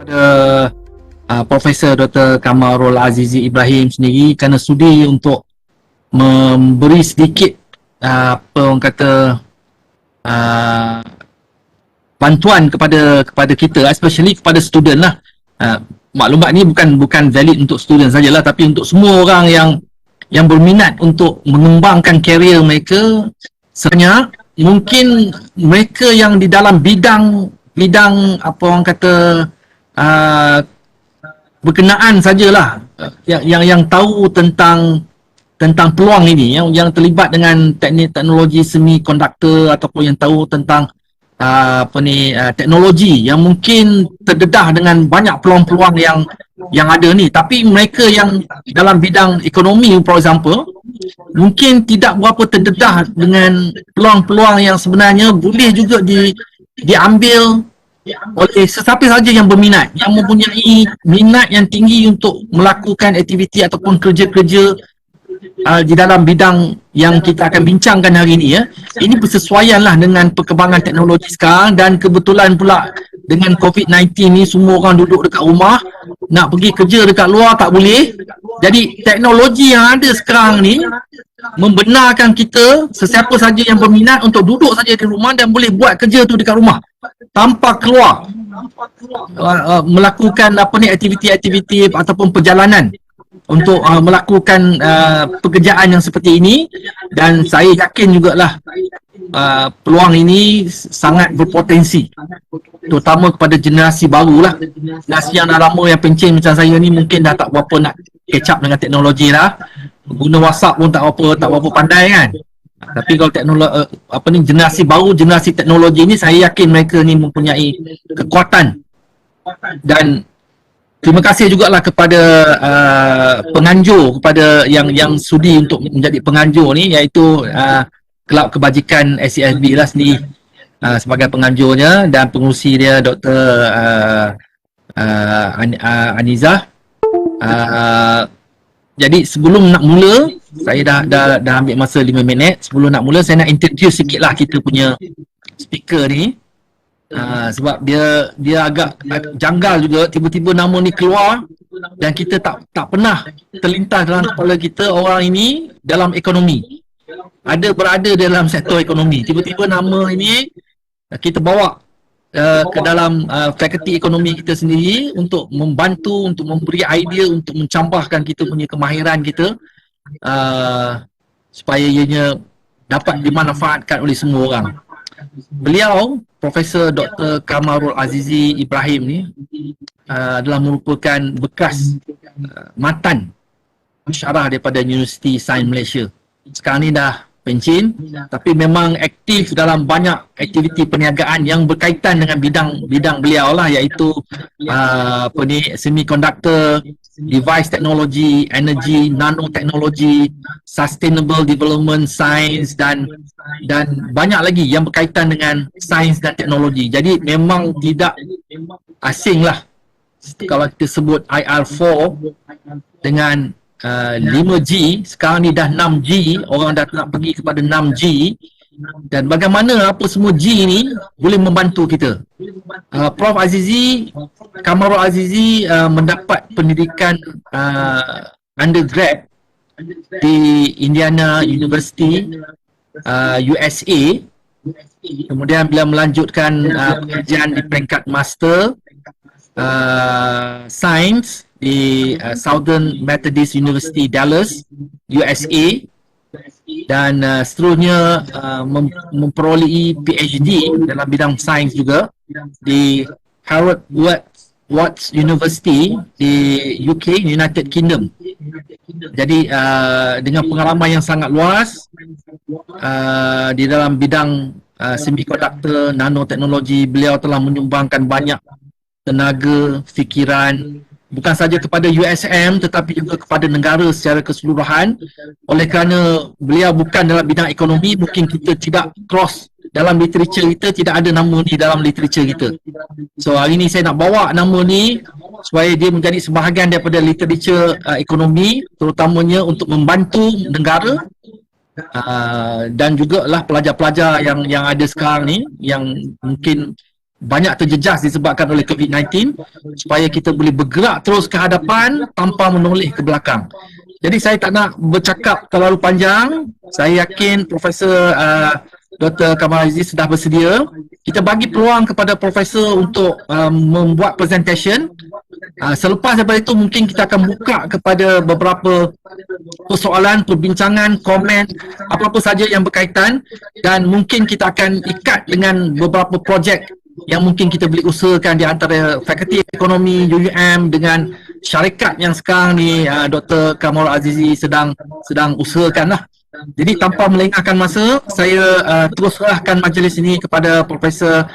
kepada Profesor Dr. Kamarul Azizi Ibrahim sendiri kerana sudi untuk memberi sedikit apa orang kata bantuan kepada kita, especially kepada student lah. Maklumat ni bukan valid untuk student sajalah, tapi untuk semua orang yang berminat untuk mengembangkan karier mereka. Sebenarnya mungkin mereka yang di dalam bidang apa orang kata berkenaan sajalah yang tahu tentang peluang ini, yang terlibat dengan teknologi semikonduktor ataupun yang tahu tentang teknologi yang mungkin terdedah dengan banyak peluang-peluang yang ada ni. Tapi mereka yang dalam bidang ekonomi, for example, mungkin tidak berapa terdedah dengan peluang-peluang yang sebenarnya boleh juga diambil oleh sesiapa saja yang berminat, yang mempunyai minat yang tinggi untuk melakukan aktiviti ataupun kerja-kerja di dalam bidang yang kita akan bincangkan hari ini ya. Ini bersesuaianlah dengan perkembangan teknologi sekarang, dan kebetulan pula dengan COVID-19 ni semua orang duduk dekat rumah, nak pergi kerja dekat luar tak boleh. Jadi teknologi yang ada sekarang ni membenarkan kita, sesiapa saja yang berminat, untuk duduk saja di rumah dan boleh buat kerja tu dekat rumah tanpa keluar melakukan aktiviti-aktiviti ataupun perjalanan untuk melakukan pekerjaan yang seperti ini. Dan saya yakin jugalah peluang ini sangat berpotensi, terutama kepada generasi baru lah. Generasi yang dah lama, yang pencen macam saya ni, mungkin dah tak berapa nak catch up dengan teknologi dah. Guna WhatsApp pun tak berapa pandai kan. Tapi kalau generasi baru, generasi teknologi ni, saya yakin mereka ni mempunyai kekuatan. Dan terima kasih jugalah kepada penganjur, kepada yang sudi untuk menjadi penganjur ni, iaitu Kelab Kebajikan SCFB lah sendiri sebagai penganjurnya, dan pengurusi dia Dr. Anizah. Jadi sebelum nak mula, saya dah ambil masa 5 minit. Sebelum nak mula, saya nak introduce sikit lah kita punya speaker ni. Sebab dia agak janggal juga, tiba-tiba nama ni keluar dan kita tak pernah terlintas dalam kepala kita orang ini dalam ekonomi, berada dalam sektor ekonomi. Tiba-tiba nama ini kita bawa ke dalam fakulti ekonomi kita sendiri untuk membantu, untuk memberi idea, untuk mencambahkan kita punya kemahiran kita supaya ianya dapat dimanfaatkan oleh semua orang. Beliau, Profesor Dr. Kamarul Azizi Ibrahim ni adalah merupakan bekas mantan pensyarah daripada Universiti Sains Malaysia. Sekarang ni dah pencen, tapi memang aktif dalam banyak aktiviti perniagaan yang berkaitan dengan bidang beliau lah, iaitu semikonduktor, device teknologi, energy, nanoteknologi, sustainable development science, dan banyak lagi yang berkaitan dengan sains dan teknologi. Jadi memang tidak asing lah kalau kita sebut IR4 dengan 5G. Sekarang ni dah 6G, orang dah nak pergi kepada 6G, dan bagaimana apa semua G ni boleh membantu kita. Prof Azizi, Kamarul Azizi mendapat pendidikan undergrad di Indiana University, USA. Kemudian beliau melanjutkan pengajian di peringkat master Science di Southern Methodist University Dallas, USA, dan seterusnya memperolehi PhD dalam bidang sains juga di Harvard Watts University di UK, United Kingdom. Jadi dengan pengalaman yang sangat luas di dalam bidang semikonduktor, nanoteknologi, beliau telah menyumbangkan banyak tenaga, fikiran, bukan saja kepada USM tetapi juga kepada negara secara keseluruhan. Oleh kerana beliau bukan dalam bidang ekonomi, mungkin kita tidak cross dalam literature kita, tidak ada nama ni dalam literature kita. So hari ni saya nak bawa nama ni supaya dia menjadi sebahagian daripada literature ekonomi, terutamanya untuk membantu negara dan juga lah pelajar-pelajar yang ada sekarang ni, yang mungkin banyak terjejas disebabkan oleh COVID-19 supaya kita boleh bergerak terus ke hadapan tanpa menoleh ke belakang. Jadi saya tak nak bercakap terlalu panjang. Saya yakin Profesor Dr. Kamal Aziz sudah bersedia. Kita bagi peluang kepada Profesor untuk membuat presentation. Selepas daripada itu mungkin kita akan buka kepada beberapa persoalan, perbincangan, komen, apa-apa saja yang berkaitan, dan mungkin kita akan ikat dengan beberapa projek yang mungkin kita boleh usahakan di antara Fakulti Ekonomi UUM dengan syarikat yang sekarang ni Dr. Kamal Azizi sedang usahakan lah. Jadi tanpa melengahkan masa, saya terus serahkan majlis ini kepada Profesor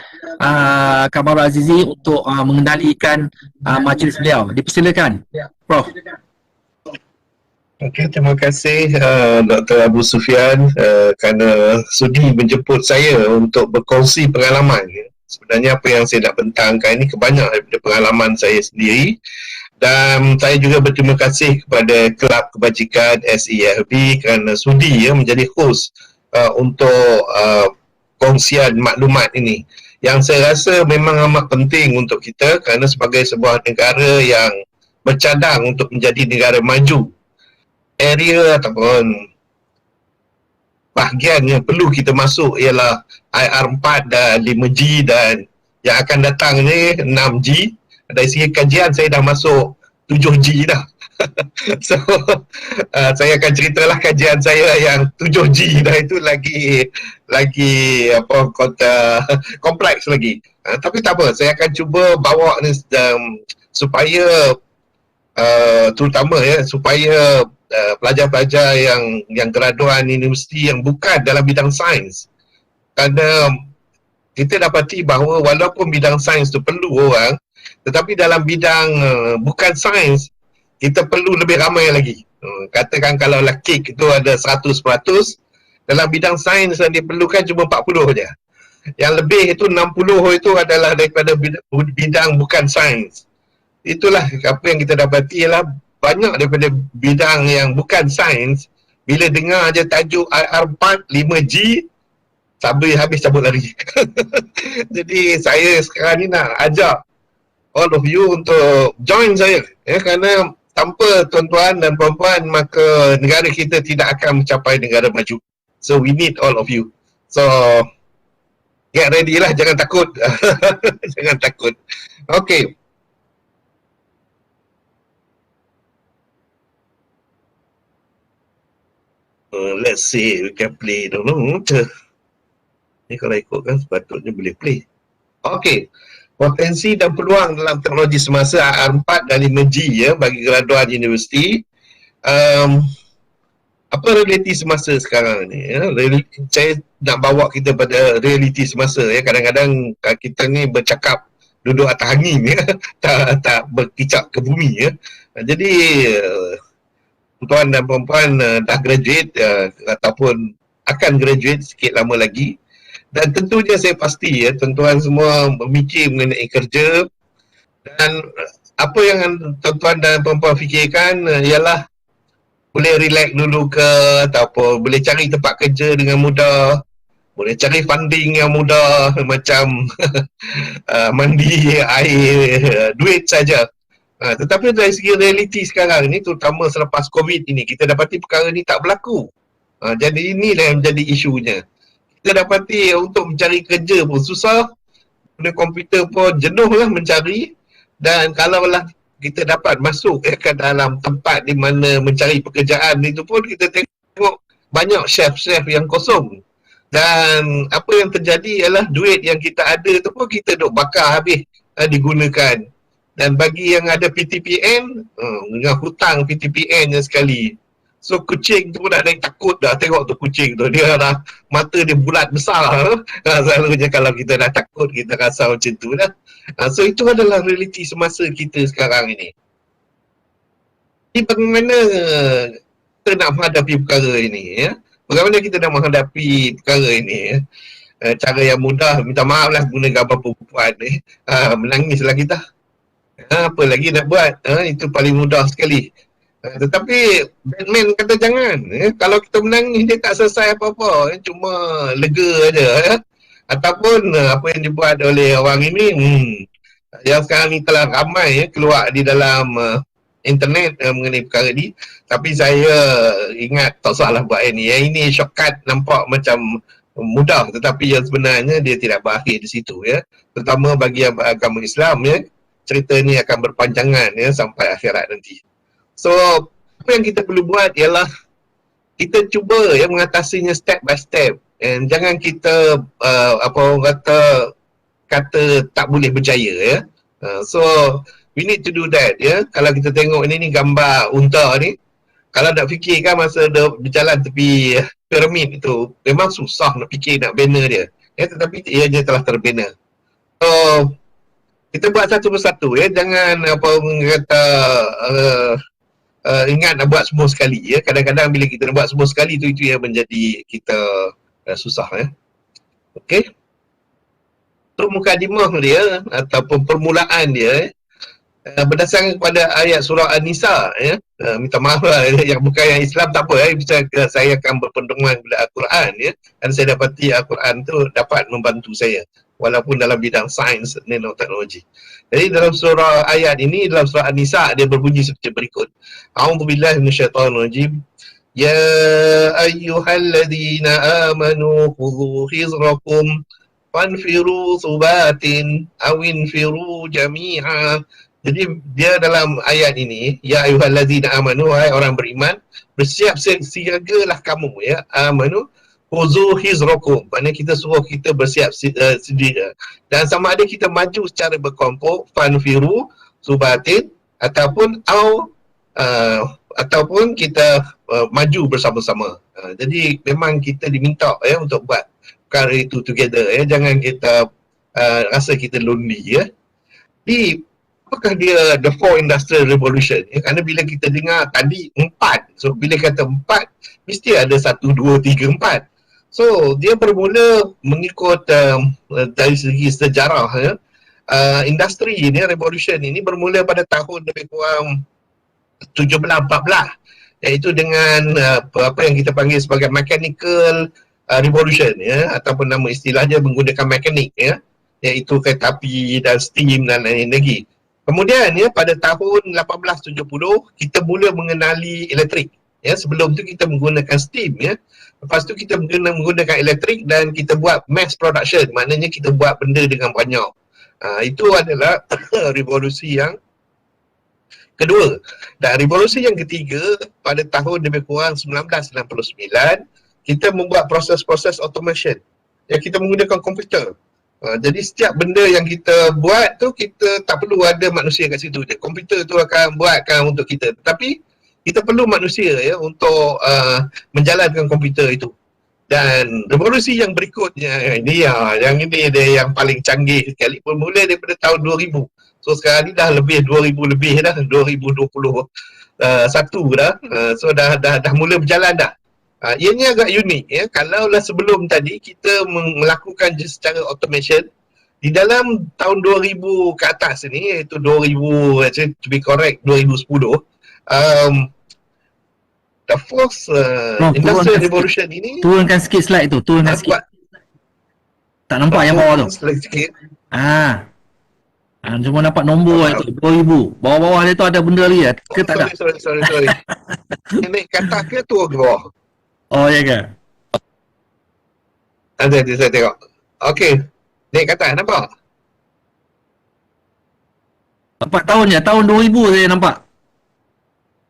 Kamal Azizi untuk mengendalikan majlis beliau. Dipersilakan, Prof. Okey, terima kasih Dr. Abu Sufyan kerana sudi menjemput saya untuk berkongsi pengalaman. Sebenarnya apa yang saya nak bentangkan ini kebanyakan daripada pengalaman saya sendiri, dan saya juga berterima kasih kepada Kelab Kebajikan SEFB kerana sudi menjadi host untuk kongsian maklumat ini yang saya rasa memang amat penting untuk kita kerana sebagai sebuah negara yang bercadang untuk menjadi negara maju, area ataupun bahagian yang perlu kita masuk ialah IR4 dan 5G, dan yang akan datang ni 6G. Dari segi kajian saya dah masuk 7G dah. So saya akan ceritalah kajian saya yang 7G dah, itu lagi apa kompleks lagi. Tapi tak apa, saya akan cuba bawa ni supaya terutama supaya pelajar-pelajar yang graduan universiti yang bukan dalam bidang sains, kerana kita dapati bahawa walaupun bidang sains tu perlu orang, tetapi dalam bidang bukan sains kita perlu lebih ramai lagi. Katakan kalau kek itu ada 100%, dalam bidang sains yang diperlukan cuma 40 saja. Yang lebih itu 60 itu adalah daripada bidang bukan sains. Itulah apa yang kita dapati, ialah banyak daripada bidang yang bukan sains, bila dengar aja tajuk IR4, 5G, habis cabut lari. Jadi saya sekarang ni nak ajak all of you untuk join saya, kerana tanpa tuan-tuan dan puan-puan maka negara kita tidak akan mencapai negara maju. So we need all of you. So get ready lah, jangan takut. Jangan takut. Okay. Let's see, we can play dulu. Ni kalau ikutkan sepatutnya boleh play. Okay. Potensi dan peluang dalam teknologi semasa IR4 dan 5G bagi graduan universiti. Apa realiti semasa sekarang ni? Saya nak bawa kita pada realiti semasa. Kadang-kadang kita ni bercakap duduk atas angin, tak berkicap ke bumi. Jadi tuan dan perempuan dah graduate ataupun akan graduate sikit lama lagi. Dan tentunya saya pasti tuan-tuan semua memikir mengenai kerja, dan apa yang tuan-tuan dan perempuan fikirkan ialah boleh relax dulu ke, ataupun boleh cari tempat kerja dengan mudah, boleh cari funding yang mudah macam mandi air, duit saja. Tetapi dari segi realiti sekarang ni, terutama selepas COVID ini, kita dapati perkara ni tak berlaku. Jadi inilah yang menjadi isunya. Kita dapati untuk mencari kerja pun susah, guna komputer pun jenuh lah mencari, dan kalaulah kita dapat masuk ke dalam tempat di mana mencari pekerjaan itu pun kita tengok banyak chef-chef yang kosong, dan apa yang terjadi ialah duit yang kita ada tu pun kita duk bakar habis digunakan. Dan bagi yang ada PTPN, dengan hutang PTPN-nya sekali, so kucing tu pun dah takut dah tengok tu kucing tu, dia dah mata dia bulat besar. Selalunya kalau kita dah takut kita rasa macam tu dah. So itu adalah realiti semasa kita sekarang ini. Jadi bagaimana kita nak menghadapi perkara ini, bagaimana kita nak menghadapi perkara ini, cara yang mudah, minta maaf lah guna gambar perempuan ni, menangislah kita. Apa lagi nak buat, itu paling mudah sekali. Tetapi Batman kata jangan, kalau kita menangis dia tak selesai apa-apa, cuma lega aja. ataupun apa yang dibuat oleh orang ini yang sekarang ni telah ramai keluar di dalam internet mengenai perkara ni. Tapi saya ingat tak salah buat ini. Yang ini shortcut nampak macam mudah, tetapi yang sebenarnya dia tidak berakhir di situ ya. Terutama bagi agama Islam ya, cerita ni akan berpanjangan ya sampai akhirat nanti. So apa yang kita perlu buat ialah kita cuba ya mengatasinya step by step, and jangan kita apa orang kata tak boleh berjaya ya. So we need to do that ya. Kalau kita tengok ini gambar unta ni, kalau nak fikirkan masa dia berjalan tepi piramid itu, memang susah nak fikir nak bina dia ya, tetapi dia telah terbina. So kita buat satu persatu ya, jangan apa orang kata ingat nak buat semua sekali ya. Kadang-kadang bila kita nak buat semua sekali itu yang menjadi kita susah ya. Okey. Itu mukadimah dia ataupun permulaan dia berdasarkan kepada ayat surah An-Nisa ya. Minta maaf lah yang bukan yang Islam tak apa ya, bisa saya akan berpedoman kepada Al-Quran ya. Dan saya dapati Al-Quran tu dapat membantu saya walaupun dalam bidang sains nanoteknologi. Jadi dalam surah ayat ini, dalam surah An-Nisa, dia berbunyi seperti berikut. A'udzubillahi minasyaitonirrajim. Ya ayyuhalladzina amanu khudhu hizrakum fanfiru subatin awinfiru jami'a. Jadi dia dalam ayat ini, ya ayyuhalladzina amanu, hai orang beriman, bersiap siagalah kamu ya, amanu khudhu hizrakum. Maknanya kita suruh kita bersiap sedia. Dan sama ada kita maju secara berkelompok, fanfiru subatin, ataupun ataupun kita maju bersama-sama. Jadi memang kita diminta ya untuk buat perkara itu together ya. Jangan kita rasa kita lonely ya. Jadi apakah dia the fourth industrial revolution ya? Kerana bila kita dengar tadi 4, so bila kata 4 mesti ada 1, 2, 3, 4. So dia bermula mengikut dari segi sejarah ya. Industri ini, revolution ini bermula pada tahun lebih kurang 1714, iaitu dengan apa yang kita panggil sebagai mechanical revolution ya, ataupun nama istilahnya menggunakan mekanik ya, iaitu kereta api dan steam dan lain-lain lagi. Kemudian ya pada tahun 1870 kita mula mengenali elektrik ya. Sebelum tu kita menggunakan steam ya. Lepas tu kita menggunakan elektrik dan kita buat mass production, maknanya kita buat benda dengan banyak. Itu adalah revolusi yang kedua. Dan revolusi yang ketiga pada tahun lebih kurang 1999, kita membuat proses-proses automation. Ya, kita menggunakan komputer. Jadi setiap benda yang kita buat tu kita tak perlu ada manusia kat situ je. Komputer tu akan buatkan untuk kita. Tetapi kita perlu manusia ya untuk menjalankan komputer itu. Dan revolusi yang berikutnya ini ya, yang ini dia yang paling canggih sekali, bermula daripada tahun 2000. So sekarang ni dah lebih 2000 lebih dah, 2021 dah. So dah mula berjalan dah. Ianya agak unik ya. Kalaulah sebelum tadi kita melakukan secara automation di dalam tahun 2000 ke atas ni, iaitu 2000 to be correct 2010, the first industrial revolution ini, turunkan sikit slide tu, turunkan sikit. Tak nampak yang bawah tu. Slide sikit. Cuma nampak nombor itu 2000. Bawah-bawah dia tu ada benda lagi ke tak ada? Sorry. Naik ke atas ke turun ke bawah? Oh ya ke? Ada saya tengok. Okey. Naik ke atas nampak? 4 tahun je, tahun 2000 saya nampak.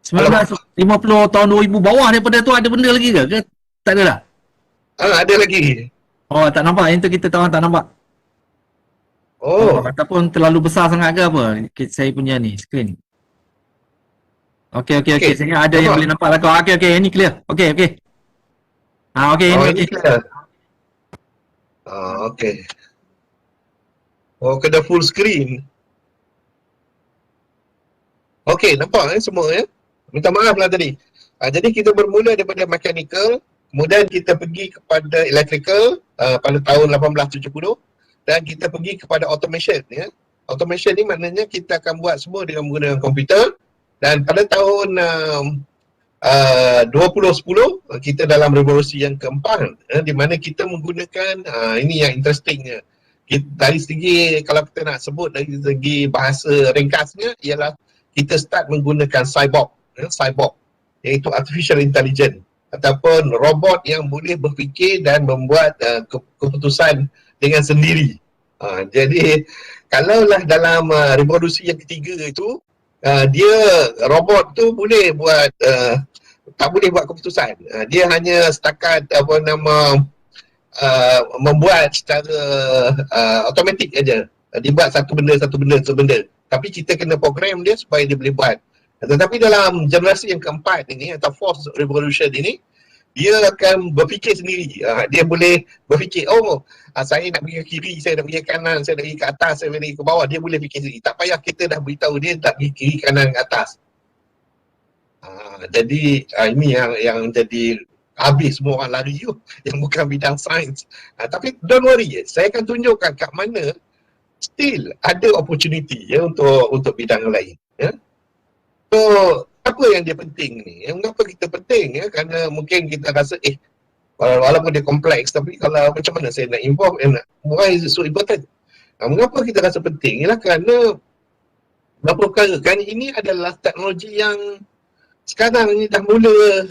1950 tahun 2000, bawah daripada tu ada benda lagi ke? Tak ada dah? Ada lagi. Oh, tak nampak. Yang tu kita tahu tak nampak. Ataupun terlalu besar sangat ke apa? Saya punya ni, screen. Okey. Saya ingat ada yang boleh nampak lah kau. Okey, ini clear. Okey. Okey, ini clear. Okey. Kena full screen. Okey, nampak semua ya? Minta maaf lah tadi. Jadi kita bermula daripada mechanical, kemudian kita pergi kepada electrical pada tahun 1870, dan kita pergi kepada automation ya. Automation ni maknanya kita akan buat semua dengan menggunakan komputer, dan pada tahun 2010 kita dalam revolusi yang keempat, di mana kita menggunakan ini yang interestingnya. Dari segi, kalau kita nak sebut dari segi bahasa ringkasnya, ialah kita start menggunakan cyborg, iaitu artificial intelligence ataupun robot yang boleh berfikir dan membuat keputusan dengan sendiri. Jadi kalaulah dalam revolusi yang ketiga itu, dia robot tu boleh buat tak boleh buat keputusan. Dia hanya setakat membuat secara automatik aja. Dia buat satu benda. Tapi kita kena program dia supaya dia boleh buat. Tetapi dalam generasi yang keempat ini atau fourth revolution ini, dia akan berfikir sendiri. Dia boleh berfikir, saya nak pergi ke kiri, saya nak pergi ke kanan, saya nak pergi ke atas, saya nak pergi ke bawah. Dia boleh fikir sendiri. Tak payah kita dah beritahu dia tak pergi kiri, kanan, ke atas. Jadi ini yang jadi habis semua orang lari yang bukan bidang sains. Tapi don't worry, saya akan tunjukkan kat mana still ada opportunity untuk bidang lain. So apa yang dia penting ni? Mengapa kita penting? Kerana mungkin kita rasa walaupun dia kompleks, tapi kalau macam mana saya nak involve, why is it so important? Mengapa kita rasa penting? Ialah kerana beberapa perkara kan ini adalah teknologi yang sekarang ni dah mula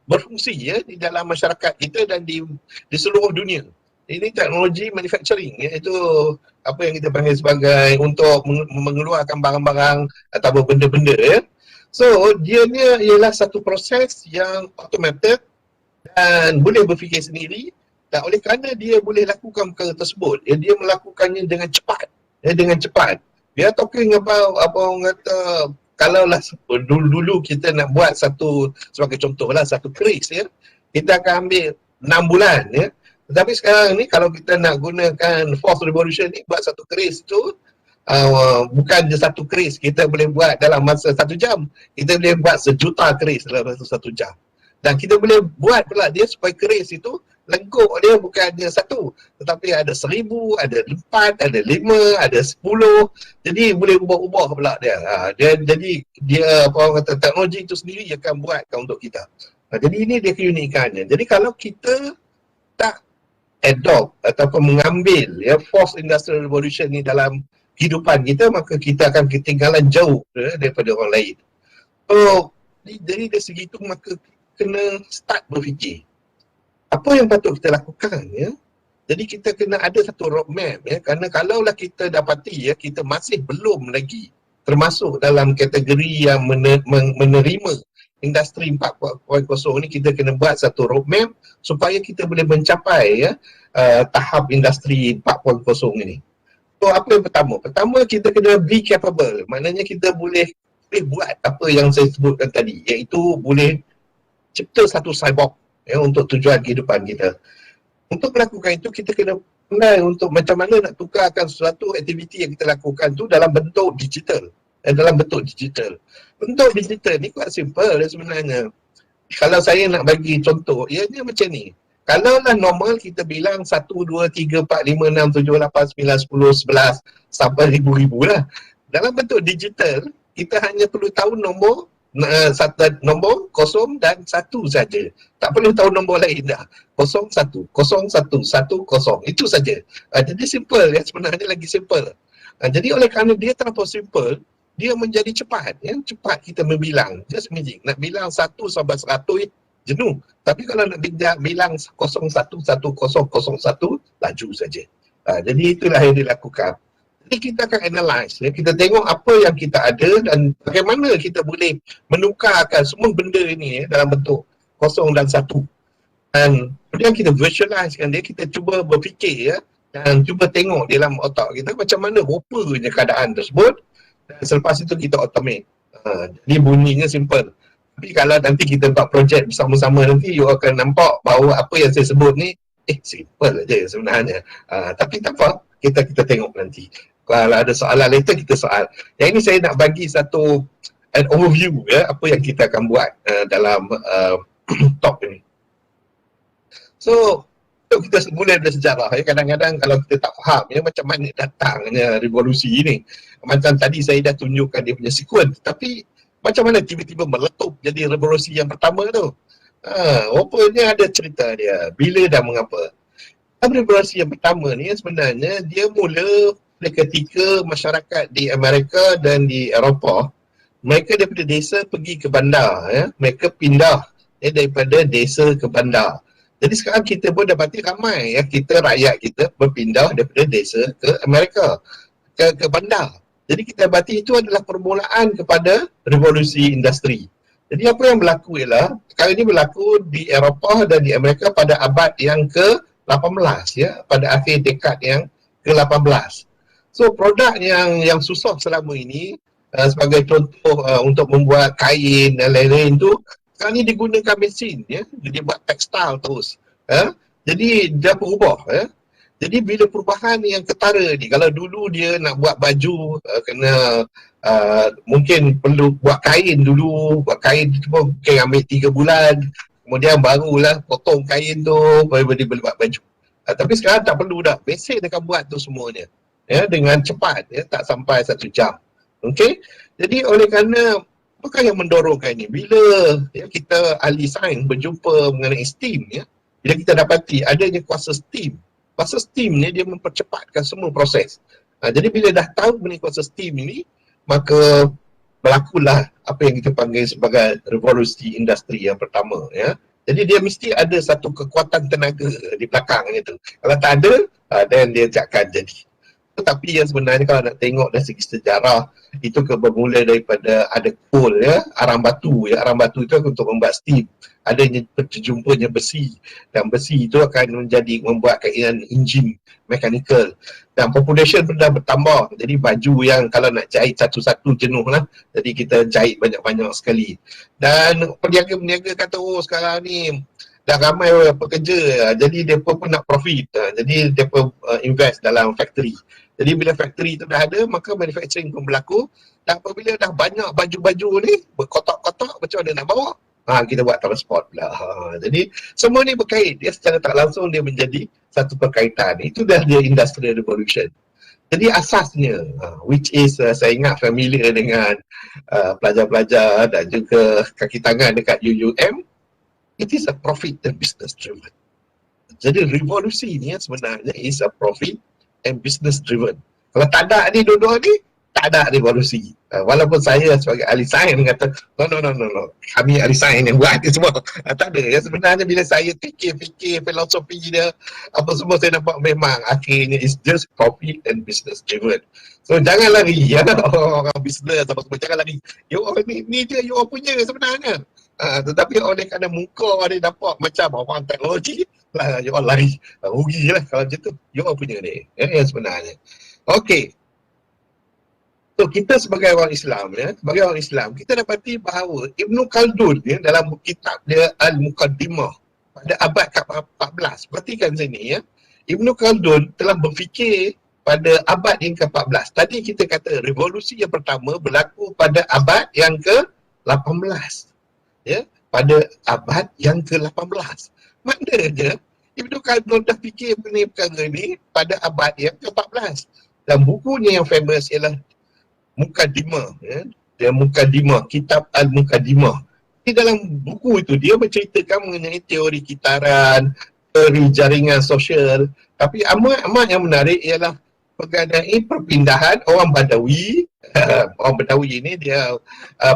berfungsi di dalam masyarakat kita dan di seluruh dunia. Ini teknologi manufacturing, iaitu apa yang kita panggil sebagai untuk mengeluarkan barang-barang atau benda-benda. So dia ni ialah satu proses yang automated dan boleh berfikir sendiri, dan oleh kerana dia boleh lakukan perkara tersebut, dia melakukannya dengan cepat. Dia talking about apa orang kata, kalaulah dulu kita nak buat sebagai contohlah satu keris, kita akan ambil 6 bulan. Tetapi sekarang ni kalau kita nak gunakan fourth revolution ni, buat satu keris tu bukan je satu keris kita boleh buat dalam masa 1 jam, kita boleh buat 1,000,000 keris dalam masa 1 jam. Dan kita boleh buat pula dia supaya keris itu lengkuk dia bukannya satu, tetapi ada 1,000, ada 4, ada 5, ada 10. Jadi boleh ubah-ubah pula dia. Jadi dia apa orang kata, teknologi itu sendiri akan buatkan untuk kita. Jadi ini dia keunikannya. Jadi kalau kita tak adopt ataupun mengambil fourth industrial revolution ni dalam kehidupan kita, maka kita akan ketinggalan jauh daripada orang lain. So dari segi itu, maka kena start berfikir apa yang patut kita lakukan. Jadi kita kena ada satu roadmap, kerana kalaulah kita dapati kita masih belum lagi termasuk dalam kategori yang menerima industri 4.0 ni, kita kena buat satu roadmap supaya kita boleh mencapai tahap industri 4.0 ini. So apa yang pertama? Pertama, kita kena be capable. Maknanya kita boleh buat apa yang saya sebutkan tadi, iaitu boleh cipta satu cyborg untuk tujuan kehidupan kita. Untuk melakukan itu, kita kena pandai untuk macam mana nak tukarkan sesuatu aktiviti yang kita lakukan tu dalam bentuk digital. Bentuk digital ni quite simple sebenarnya. Kalau saya nak bagi contoh, ianya macam ni. Kalaulah normal kita bilang 1, 2, 3, 4, 5, 6, 7, 8, 9, 10, 11 sampai ribu-ribu lah. Dalam bentuk digital, kita hanya perlu tahu nombor 0 dan 1 saja. Tak perlu tahu nombor lain dah. 01, 01, 10. Itu saja. Jadi simple sebenarnya lagi simple. Jadi oleh kerana dia terlalu simple, dia menjadi cepat. Cepat kita membilang. Just imagine, nak bilang 1 sampai 100 jenuh. Tapi kalau nak bilang 011001, laju saja. Jadi itulah yang dilakukan. Jadi kita akan analyse, kita tengok apa yang kita ada dan bagaimana kita boleh menukarkan semua benda ini dalam bentuk 0 dan 1. Dan kemudian kita visualisekan dia, kita cuba berfikir dan cuba tengok dalam otak kita macam mana rupanya keadaan tersebut, dan selepas itu kita automate. Jadi bunyinya simple. Tapi kalau nanti kita buat projek bersama-sama, nanti you akan nampak bahawa apa yang saya sebut ni simple aja sebenarnya. Tapi tak apa, kita tengok nanti. Kalau ada soalan later, kita soal. Yang ini saya nak bagi satu an overview apa yang kita akan buat dalam talk ini. So kita mula dari sejarah. Kadang-kadang kalau kita tak faham macam mana datangnya revolusi ini, macam tadi saya dah tunjukkan dia punya sequence, tapi Macam mana tiba-tiba meletup jadi revolusi yang pertama tu? Rupanya ada cerita dia. Bila dan mengapa? Revolusi yang pertama ni sebenarnya dia mula ketika masyarakat di Amerika dan di Eropah, mereka daripada desa pergi ke bandar, ya. Mereka pindah daripada desa ke bandar. Jadi sekarang kita pun dapati ramai, ya, kita rakyat kita berpindah daripada desa ke Amerika, ke bandar. Jadi kita dapati itu adalah permulaan kepada revolusi industri. Jadi apa yang berlaku ialah perkara ini berlaku di Eropah dan di Amerika pada abad yang ke-18, ya, pada akhir dekad yang ke-18. So produk yang susah selama ini, sebagai contoh untuk membuat kain dan lain-lain tu, sekarang ni digunakan mesin, ya. Dia buat tekstil terus. Jadi dia berubah, ya. Jadi bila perubahan yang ketara ni, kalau dulu dia nak buat baju, kena mungkin perlu buat kain dulu, buat kain tu pun mungkin ambil 3 bulan, kemudian barulah potong kain tu, baru dia boleh buat baju. Tapi sekarang tak perlu dah, mesin akan buat tu semuanya, ya, dengan cepat, ya, tak sampai 1 jam. Okey, jadi oleh kerana apakah yang mendorongkan ini? Bila, ya, kita ahli sains berjumpa mengenai steam, ya, bila kita dapati adanya kuasa steam. Kuasa steam ni dia mempercepatkan semua proses. Jadi bila dah tahu mengenai kuasa steam ini, maka berlakulah apa yang kita panggil sebagai revolusi industri yang pertama, ya. Jadi dia mesti ada satu kekuatan tenaga di belakangnya tu. Kalau tak ada, then dia tak akan jadi. Tetapi yang sebenarnya kalau nak tengok dari segi sejarah, itu bermula daripada ada coal, ya, arang batu, ya. Arang batu itu untuk membuat steam. Adanya terjumpanya besi, dan besi itu akan membuat kainan enjin mechanical, dan population pun dah bertambah. Jadi baju yang kalau nak jahit satu-satu jenuh lah, jadi kita jahit banyak-banyak sekali. Dan peniaga-peniaga kata, oh sekarang ni dah ramai pekerja, jadi mereka pun nak profit, jadi mereka invest dalam factory. Jadi bila factory tu dah ada, maka manufacturing pun berlaku, dan apabila dah banyak baju-baju ni berkotak-kotak, macam mana nak bawa? Kita buat transport pula. Jadi semua ni berkait, dia secara tak langsung dia menjadi satu perkaitan. Itu dah dia industrial revolution. Jadi asasnya, which is saya ingat familiar dengan pelajar-pelajar dan juga kaki tangan dekat UUM, it is a profit and business driven. Jadi revolusi ni sebenarnya is a profit and business driven. Kalau tak ada ni dua-dua ni, tak ada revolusi. Walaupun saya sebagai ahli sains kata, no. Kami ahli sains yang buat ni semua. Tak ada. Ya, sebenarnya bila saya fikir filosofi dia, apa semua saya nampak memang akhirnya it's just profit and business driven. So jangan lari, ya, orang bisnes apa semua, jangan lari. Ni dia you punya sebenarnya. Tetapi oleh kerana muka dia nampak macam orang teknologi, lah you lari. Rugi lah kalau macam tu. You punya ni, ya, yang sebenarnya. Okey. So kita sebagai orang Islam, ya, sebagai orang Islam, kita dapati bahawa Ibnu Khaldun, ya, dalam kitab dia Al-Muqaddimah pada abad ke-14, perhatikan sini, ya, Ibnu Khaldun telah berfikir pada abad yang ke-14. Tadi kita kata revolusi yang pertama berlaku pada abad yang ke-18, ya, pada abad yang ke-18. Maknanya Ibnu Khaldun dah fikir mengenai perkara ni pada abad yang ke-14. Dan bukunya yang famous ialah Muqaddimah, ya. Dia Muqaddimah, kitab Al-Muqaddimah. Di dalam buku itu dia menceritakan mengenai teori kitaran, teori jaringan sosial. Tapi amat yang menarik ialah mengenai perpindahan orang Badawi. Orang Badawi ini dia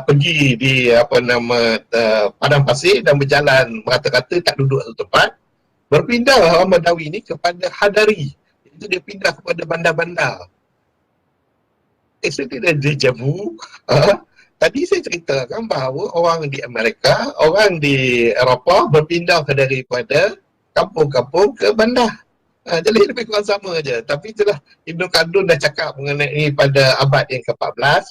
pergi di padang pasir dan berjalan merata-rata, tak duduk satu tempat. Berpindah orang Badawi ini kepada Hadari. Itu dia pindah kepada bandar-bandar. Saya tidak deja vu. Tadi saya ceritakan bahawa orang di Amerika, orang di Eropah berpindah daripada kampung-kampung ke bandar. Jadi lebih kurang sama aja. Tapi itulah Ibnu Khaldun dah cakap mengenai pada abad yang ke-14,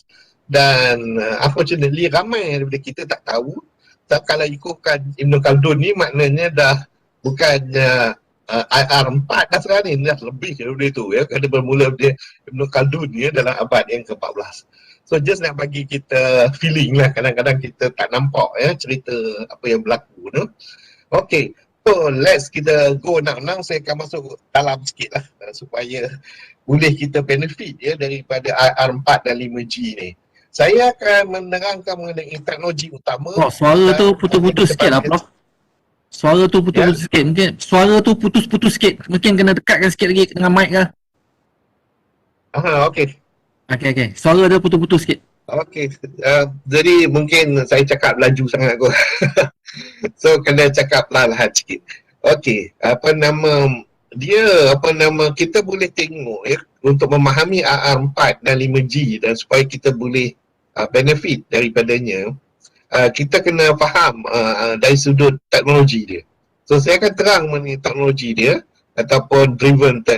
dan unfortunately ramai daripada kita tak tahu. Kalau ikutkan Ibnu Khaldun ni, maknanya dah bukannya IR4 dah sekarang ni, dah lebih dari itu, ya, kerana bermula dia Ibnu Khaldun, ya, dalam abad yang ke-14. So just nak bagi kita feeling lah, kadang-kadang kita tak nampak, ya, cerita apa yang berlaku, no? Okay, so let's kita go now. Saya akan masuk dalam sikit lah supaya boleh kita benefit, ya, daripada IR4 dan 5G ni. Saya akan menerangkan mengenai teknologi utama. Prof, suara tu putus-putus sikit lah, Prof. Suara tu putus-putus sikit. Mungkin suara tu putus-putus sikit. Mungkin kena dekatkan sikit lagi dengan mic ke. Okey. Okey. Suara dia putus-putus sikit. Okey. Jadi mungkin saya cakap laju sangat kot. So kena cakap perlahan sikit. Okey, kita boleh tengok ya, untuk memahami AR4 dan 5G dan supaya kita boleh benefit daripadanya, kita kena faham dari sudut teknologi dia. So saya akan terang mengenai teknologi dia ataupun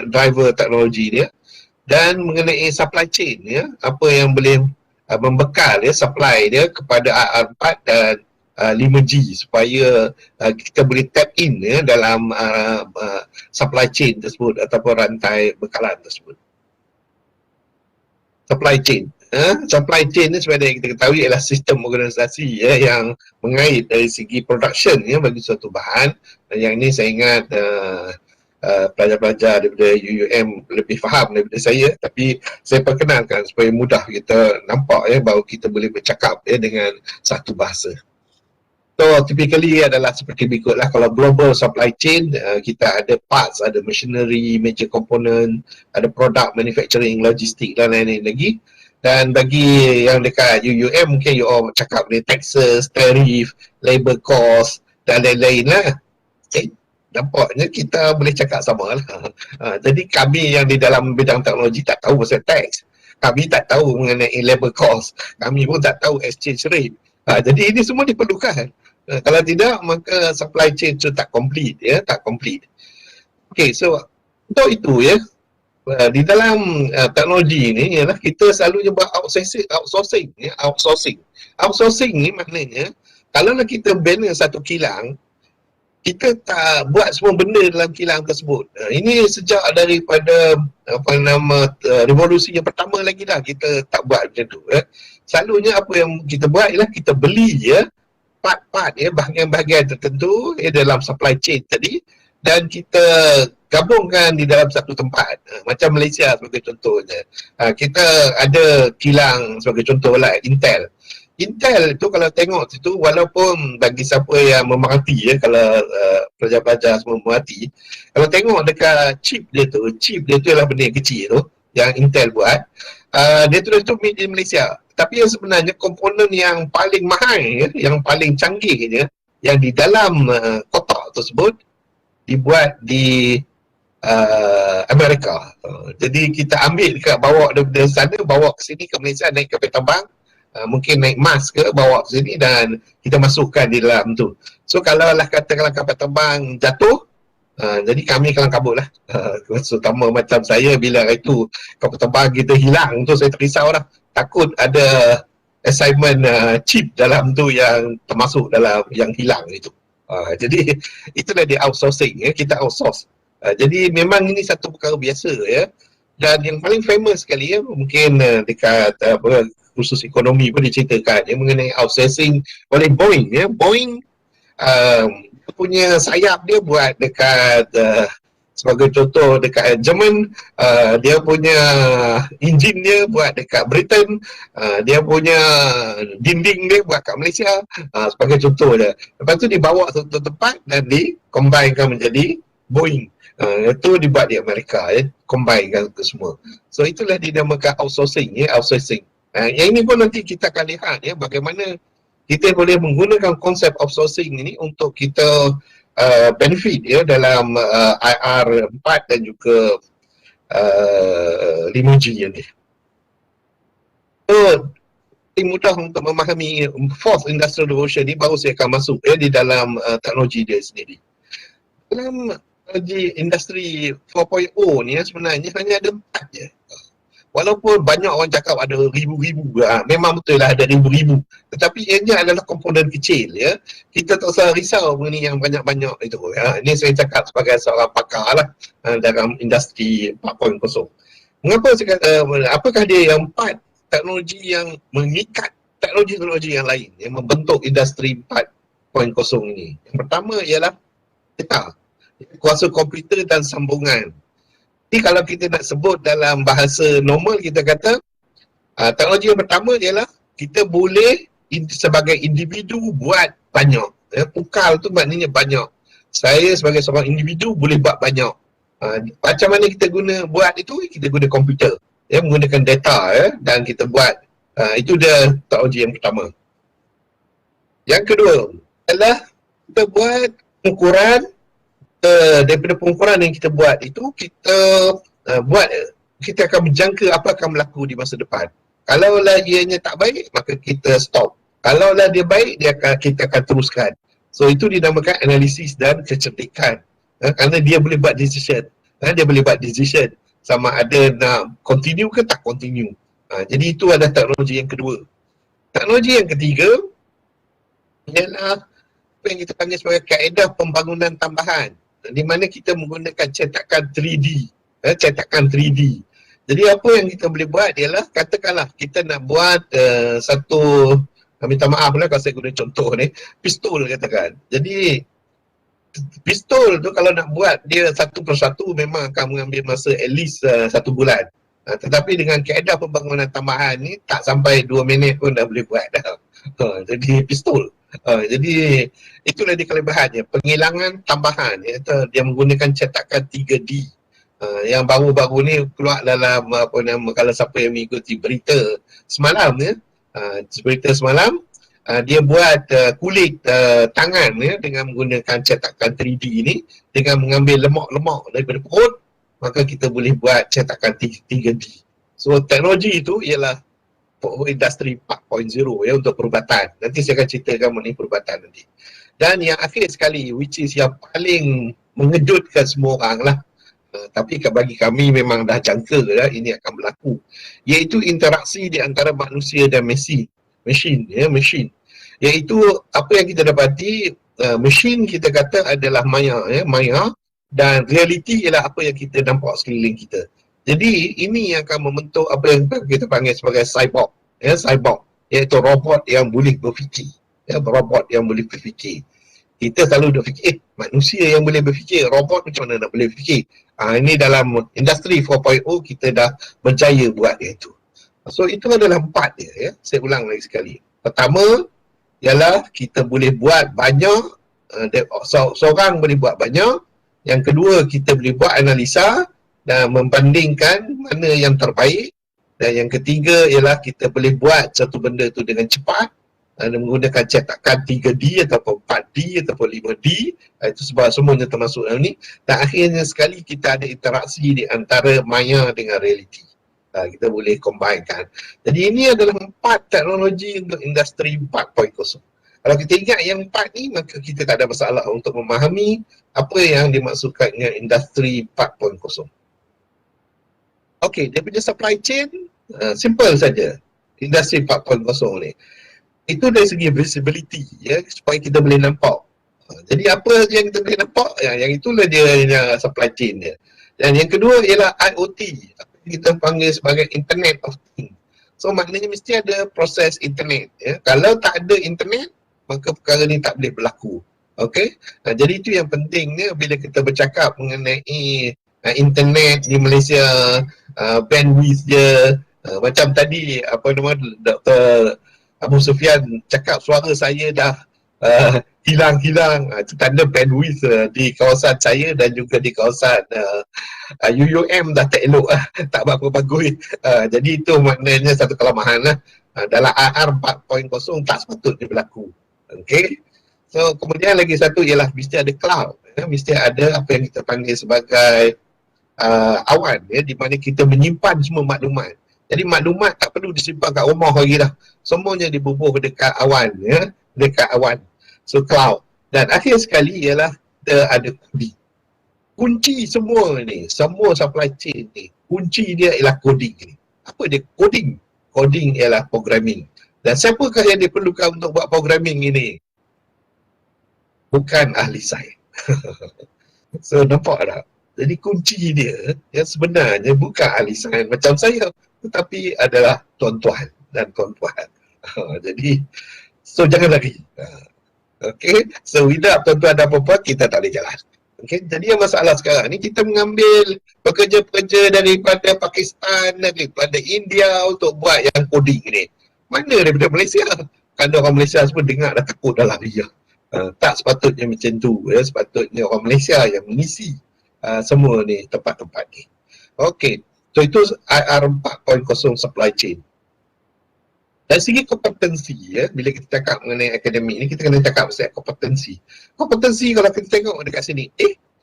driver teknologi dia dan mengenai supply chain ya, apa yang boleh membekal ya supply dia kepada AR4 dan 5G supaya kita boleh tap in ya dalam supply chain tersebut ataupun rantai bekalan tersebut. Supply chain. Supply chain ni sebenarnya kita ketahui adalah sistem organisasi ya, yang mengait dari segi production ya, bagi suatu bahan. Dan yang ini saya ingat pelajar-pelajar daripada UUM lebih faham daripada saya, tapi saya perkenalkan supaya mudah kita nampak ya bahawa kita boleh bercakap ya dengan satu bahasa. So typically adalah seperti berikutlah. Kalau global supply chain, kita ada parts, ada machinery, major component, ada product manufacturing, logistik dan lain-lain lagi. Dan bagi yang dekat UUM mungkin you all cakap ni taxes, tariff, labor cost dan lain-lain lah. Nampaknya kita boleh cakap sama lah. Jadi kami yang di dalam bidang teknologi tak tahu pasal tax. Kami tak tahu mengenai labor cost. Kami pun tak tahu exchange rate. Jadi ini semua diperlukan. Kalau tidak, maka supply chain itu tak complete. Ya, tak complete. Okay, so untuk itu ya, di dalam teknologi ini ialah kita selalunya buat outsourcing. Outsourcing ni maknanya, kalau kita bina satu kilang, kita tak buat semua benda dalam kilang tersebut. Ini sejak daripada revolusi yang pertama lagi dah kita tak buat macam tu. Selalunya apa yang kita buat ialah kita beli ya part-part ya, bahagian-bahagian tertentu ya, dalam supply chain tadi, dan kita gabungkan di dalam satu tempat. Macam Malaysia sebagai contohnya. Kita ada kilang sebagai contoh lah, Intel. Intel tu kalau tengok situ, walaupun bagi siapa yang memerhati ya, kalau pelajar-pelajar semua memerhati, kalau tengok dekat chip dia tu ialah benda yang kecil tu yang Intel buat, dia tulis tu made in Malaysia. Tapi yang sebenarnya komponen yang paling mahal ya, yang paling canggihnya yang di dalam kotak tersebut dibuat di Amerika. Jadi kita ambil dekat, bawa dari sana, bawa ke sini ke Malaysia, naik kapal terbang, mungkin naik mas ke, bawa ke sini dan kita masukkan di dalam tu. So kalau lah katakanlah kapal terbang jatuh, jadi kami kelang kabut lah. Terutama macam saya, bila itu kapal terbang kita hilang tu, saya terisau lah. Takut ada assignment chip dalam tu yang termasuk dalam yang hilang itu. Jadi itulah dia outsourcing ya, kita outsource. Jadi memang ini satu perkara biasa ya. Dan yang paling famous sekali ya, mungkin dekat khusus ekonomi pun diceritakan ya, mengenai outsourcing oleh Boeing ya. Boeing punya sayap dia buat dekat sebagai contoh dekat Jerman, dia punya enjin dia buat dekat Britain, dia punya dinding dia buat kat Malaysia, sebagai contoh dia. Lepas tu dibawa ke satu tempat dan dikombainkan menjadi Boeing. Itu dibuat di Amerika ya, kombainkan ke semua. So itulah dinamakan outsourcing ya, outsourcing. Yang ini pun nanti kita akan lihat ya, bagaimana kita boleh menggunakan konsep outsourcing ini untuk kita benefit ya dalam IR4 dan juga 5G ini. So, mudah untuk memahami fourth industrial revolution ni, baru saya akan masuk ya di dalam teknologi dia sendiri. Dalam teknologi industri 4.0 ni sebenarnya hanya ada 4 je. Walaupun banyak orang cakap ada ribu-ribu, memang betul lah ada ribu-ribu, tetapi ianya adalah komponen kecil ya. Kita tak usah risau mengenai yang banyak-banyak itu ya. Ini saya cakap sebagai seorang pakar lah dalam industri 4.0. Mengapa saya kata, apakah dia yang 4 teknologi yang mengikat teknologi-teknologi yang lain yang membentuk industri 4.0 ini? Yang pertama ialah data, kuasa komputer dan sambungan. Jadi kalau kita nak sebut dalam bahasa normal, kita kata teknologi yang pertama ialah kita boleh sebagai individu buat banyak. Pukal tu maknanya banyak. Saya sebagai seorang individu boleh buat banyak. Macam mana kita buat itu? Kita guna komputer. Menggunakan data dan kita buat. Itu dia teknologi yang pertama. Yang kedua adalah kita buat pengukuran. Daripada pengukuran yang kita buat itu, kita akan menjangka apa akan berlaku di masa depan. Kalaulah ianya tak baik, maka kita stop. Kalaulah dia baik, kita akan teruskan. So itu dinamakan analisis dan kecerdikan. Kerana dia boleh buat decision. Dia boleh buat decision sama ada nak continue ke tak continue. Jadi itu adalah teknologi yang kedua. Teknologi yang ketiga ialah apa yang kita panggil sebagai kaedah pembangunan tambahan, di mana kita menggunakan cetakan 3D. Cetakan 3D. Jadi apa yang kita boleh buat ialah, katakanlah kita nak buat satu, minta maaf lah kalau saya guna contoh ni, pistol katakan. Jadi pistol tu kalau nak buat dia satu persatu memang akan mengambil masa at least 1 bulan. Tetapi dengan kaedah pembangunan tambahan ni tak sampai 2 minit pun dah boleh buat dah. Jadi pistol. Jadi itulah dia kelebihannya, penghilangan tambahan, iaitu dia menggunakan cetakan 3D. Yang baru-baru ni keluar dalam kalau siapa yang mengikuti berita semalam berita semalam, dia buat kulit tangan dengan menggunakan cetakan 3D ni, dengan mengambil lemak-lemak daripada perut, maka kita boleh buat cetakan 3D. So teknologi itu ialah industri 4.0 untuk perubatan. Nanti saya akan ceritakan mengenai perubatan nanti. Dan yang akhir sekali, which is yang paling mengejutkan semua orang lah, tapi bagi kami memang dah jangka dah ini akan berlaku, iaitu interaksi di antara manusia dan mesin. Iaitu apa yang kita dapati, mesin kita kata adalah maya, dan realiti ialah apa yang kita nampak sekeliling kita. Jadi ini yang akan membentuk apa yang kita panggil sebagai cyborg, iaitu robot yang boleh berfikir. Robot yang boleh berfikir. Kita selalu berfikir, manusia yang boleh berfikir, robot macam mana nak boleh berfikir. Ini dalam industri 4.0 kita dah berjaya buat dia itu. So itu adalah 4 dia. Saya ulang lagi sekali. Pertama ialah kita boleh buat banyak, seorang boleh buat banyak. Yang kedua, kita boleh buat analisa dan membandingkan mana yang terbaik. Dan yang ketiga ialah kita boleh buat satu benda tu dengan cepat, menggunakan cetakan 3D ataupun 4D ataupun 5D. Itu sebab semuanya termasuk dalam ni. Dan akhirnya sekali kita ada interaksi di antara maya dengan realiti. Kita boleh combinekan. Jadi ini adalah 4 teknologi untuk industri 4.0. Kalau kita ingat yang 4 ni, maka kita tak ada masalah untuk memahami apa yang dimaksudkannya industri 4.0. Okey, daripada supply chain, simple saja industri 4.0 ni. Itu dari segi visibility, supaya kita boleh nampak. Jadi apa yang kita boleh nampak, yang itulah dia supply chain dia. Dan yang kedua ialah IoT, apa yang kita panggil sebagai Internet of Things. So maknanya mesti ada proses internet. Kalau tak ada internet, maka perkara ni tak boleh berlaku. Okey? Jadi itu yang pentingnya bila kita bercakap mengenai internet di Malaysia, bandwidth dia, macam tadi Dr. Abu Sufyan cakap suara saya dah hilang-hilang. Itu tanda bandwidth di kawasan saya dan juga di kawasan UUM dah tak elok, tak berapa bagus. Jadi itu maknanya satu kelemahan lah. Dalam AR 4.0 tak sepatutnya berlaku. Okay. So kemudian lagi satu ialah mesti ada cloud, mesti ada apa yang kita panggil sebagai awan, di mana kita menyimpan semua maklumat. Jadi maklumat tak perlu disimpan kat rumah lagi dah, semuanya dibubuh dekat awan, dekat awan. So cloud. Dan akhir sekali ialah kita ada coding. Kunci semua ni, semua supply chain ni, kunci dia ialah coding ni. Apa dia coding? Coding ialah programming. Dan siapakah yang diperlukan untuk buat programming ini? Bukan ahli sains. So nampak tak? Jadi kunci dia yang sebenarnya bukan ahli sains macam saya, tetapi adalah tuan-tuan dan tuan-puan. Jadi, so jangan lagi. Okay, so without tuan-tuan dan puan-puan, kita tak boleh jalan. Okay, jadi yang masalah sekarang ni, kita mengambil pekerja-pekerja daripada Pakistan, daripada India untuk buat yang coding ni. Mana daripada Malaysia? Kan orang Malaysia semua dengar dah takut dah lah. Ya. Tak sepatutnya macam tu. Ya. Sepatutnya orang Malaysia yang mengisi semua ni tempat-tempat ni. Okey. So itu IR 4.0 supply chain. Dari segi kompetensi, ya, bila kita cakap mengenai akademik ni, kita kena cakap pasal kompetensi. Kompetensi kalau kita tengok dekat sini,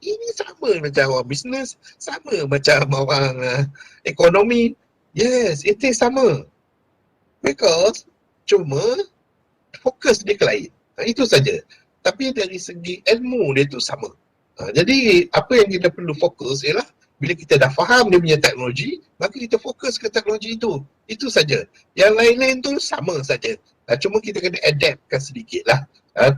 ini sama macam orang bisnes, sama macam orang ekonomi. Yes, itu sama. Because cuma fokus dia ke lain. Itu saja. Tapi dari segi ilmu dia tu sama. Jadi apa yang kita perlu fokus ialah bila kita dah faham dia punya teknologi, maka kita fokus ke teknologi itu. Itu saja. Yang lain-lain tu sama saja. Cuma kita kena adaptkan sedikit lah.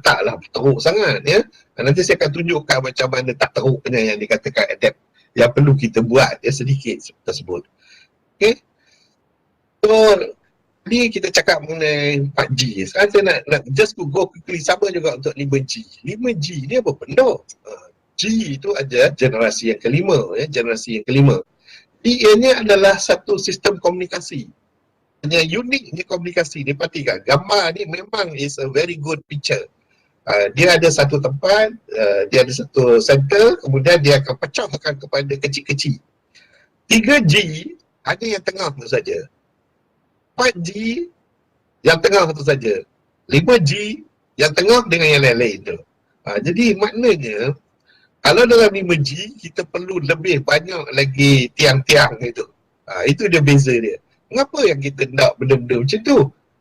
Taklah teruk sangat ya. Nanti saya akan tunjukkan macam mana tak teruknya yang dikatakan adapt. Yang perlu kita buat ya, sedikit tersebut. Okay. So, ni kita cakap mengenai 4G. Sekarang saya nak just go quickly, sama juga untuk 5G. 5G ni apa benda? G itu ada generasi yang kelima, ya, generasi yang kelima. Ianya adalah satu sistem komunikasi. Hanya uniknya komunikasi ni, perhatikan, gambar ni memang is a very good picture. Dia ada satu tempat, dia ada satu center, kemudian dia akan pecahkan kepada kecil-kecil. 3G hanya yang tengah tu saja. 4G yang tengah tu saja. 5G yang tengah dengan yang lain-lain tu. Jadi maknanya kalau dalam 5G, kita perlu lebih banyak lagi tiang-tiang itu. Itu dia beza dia. Mengapa yang kita nak benda-benda macam tu?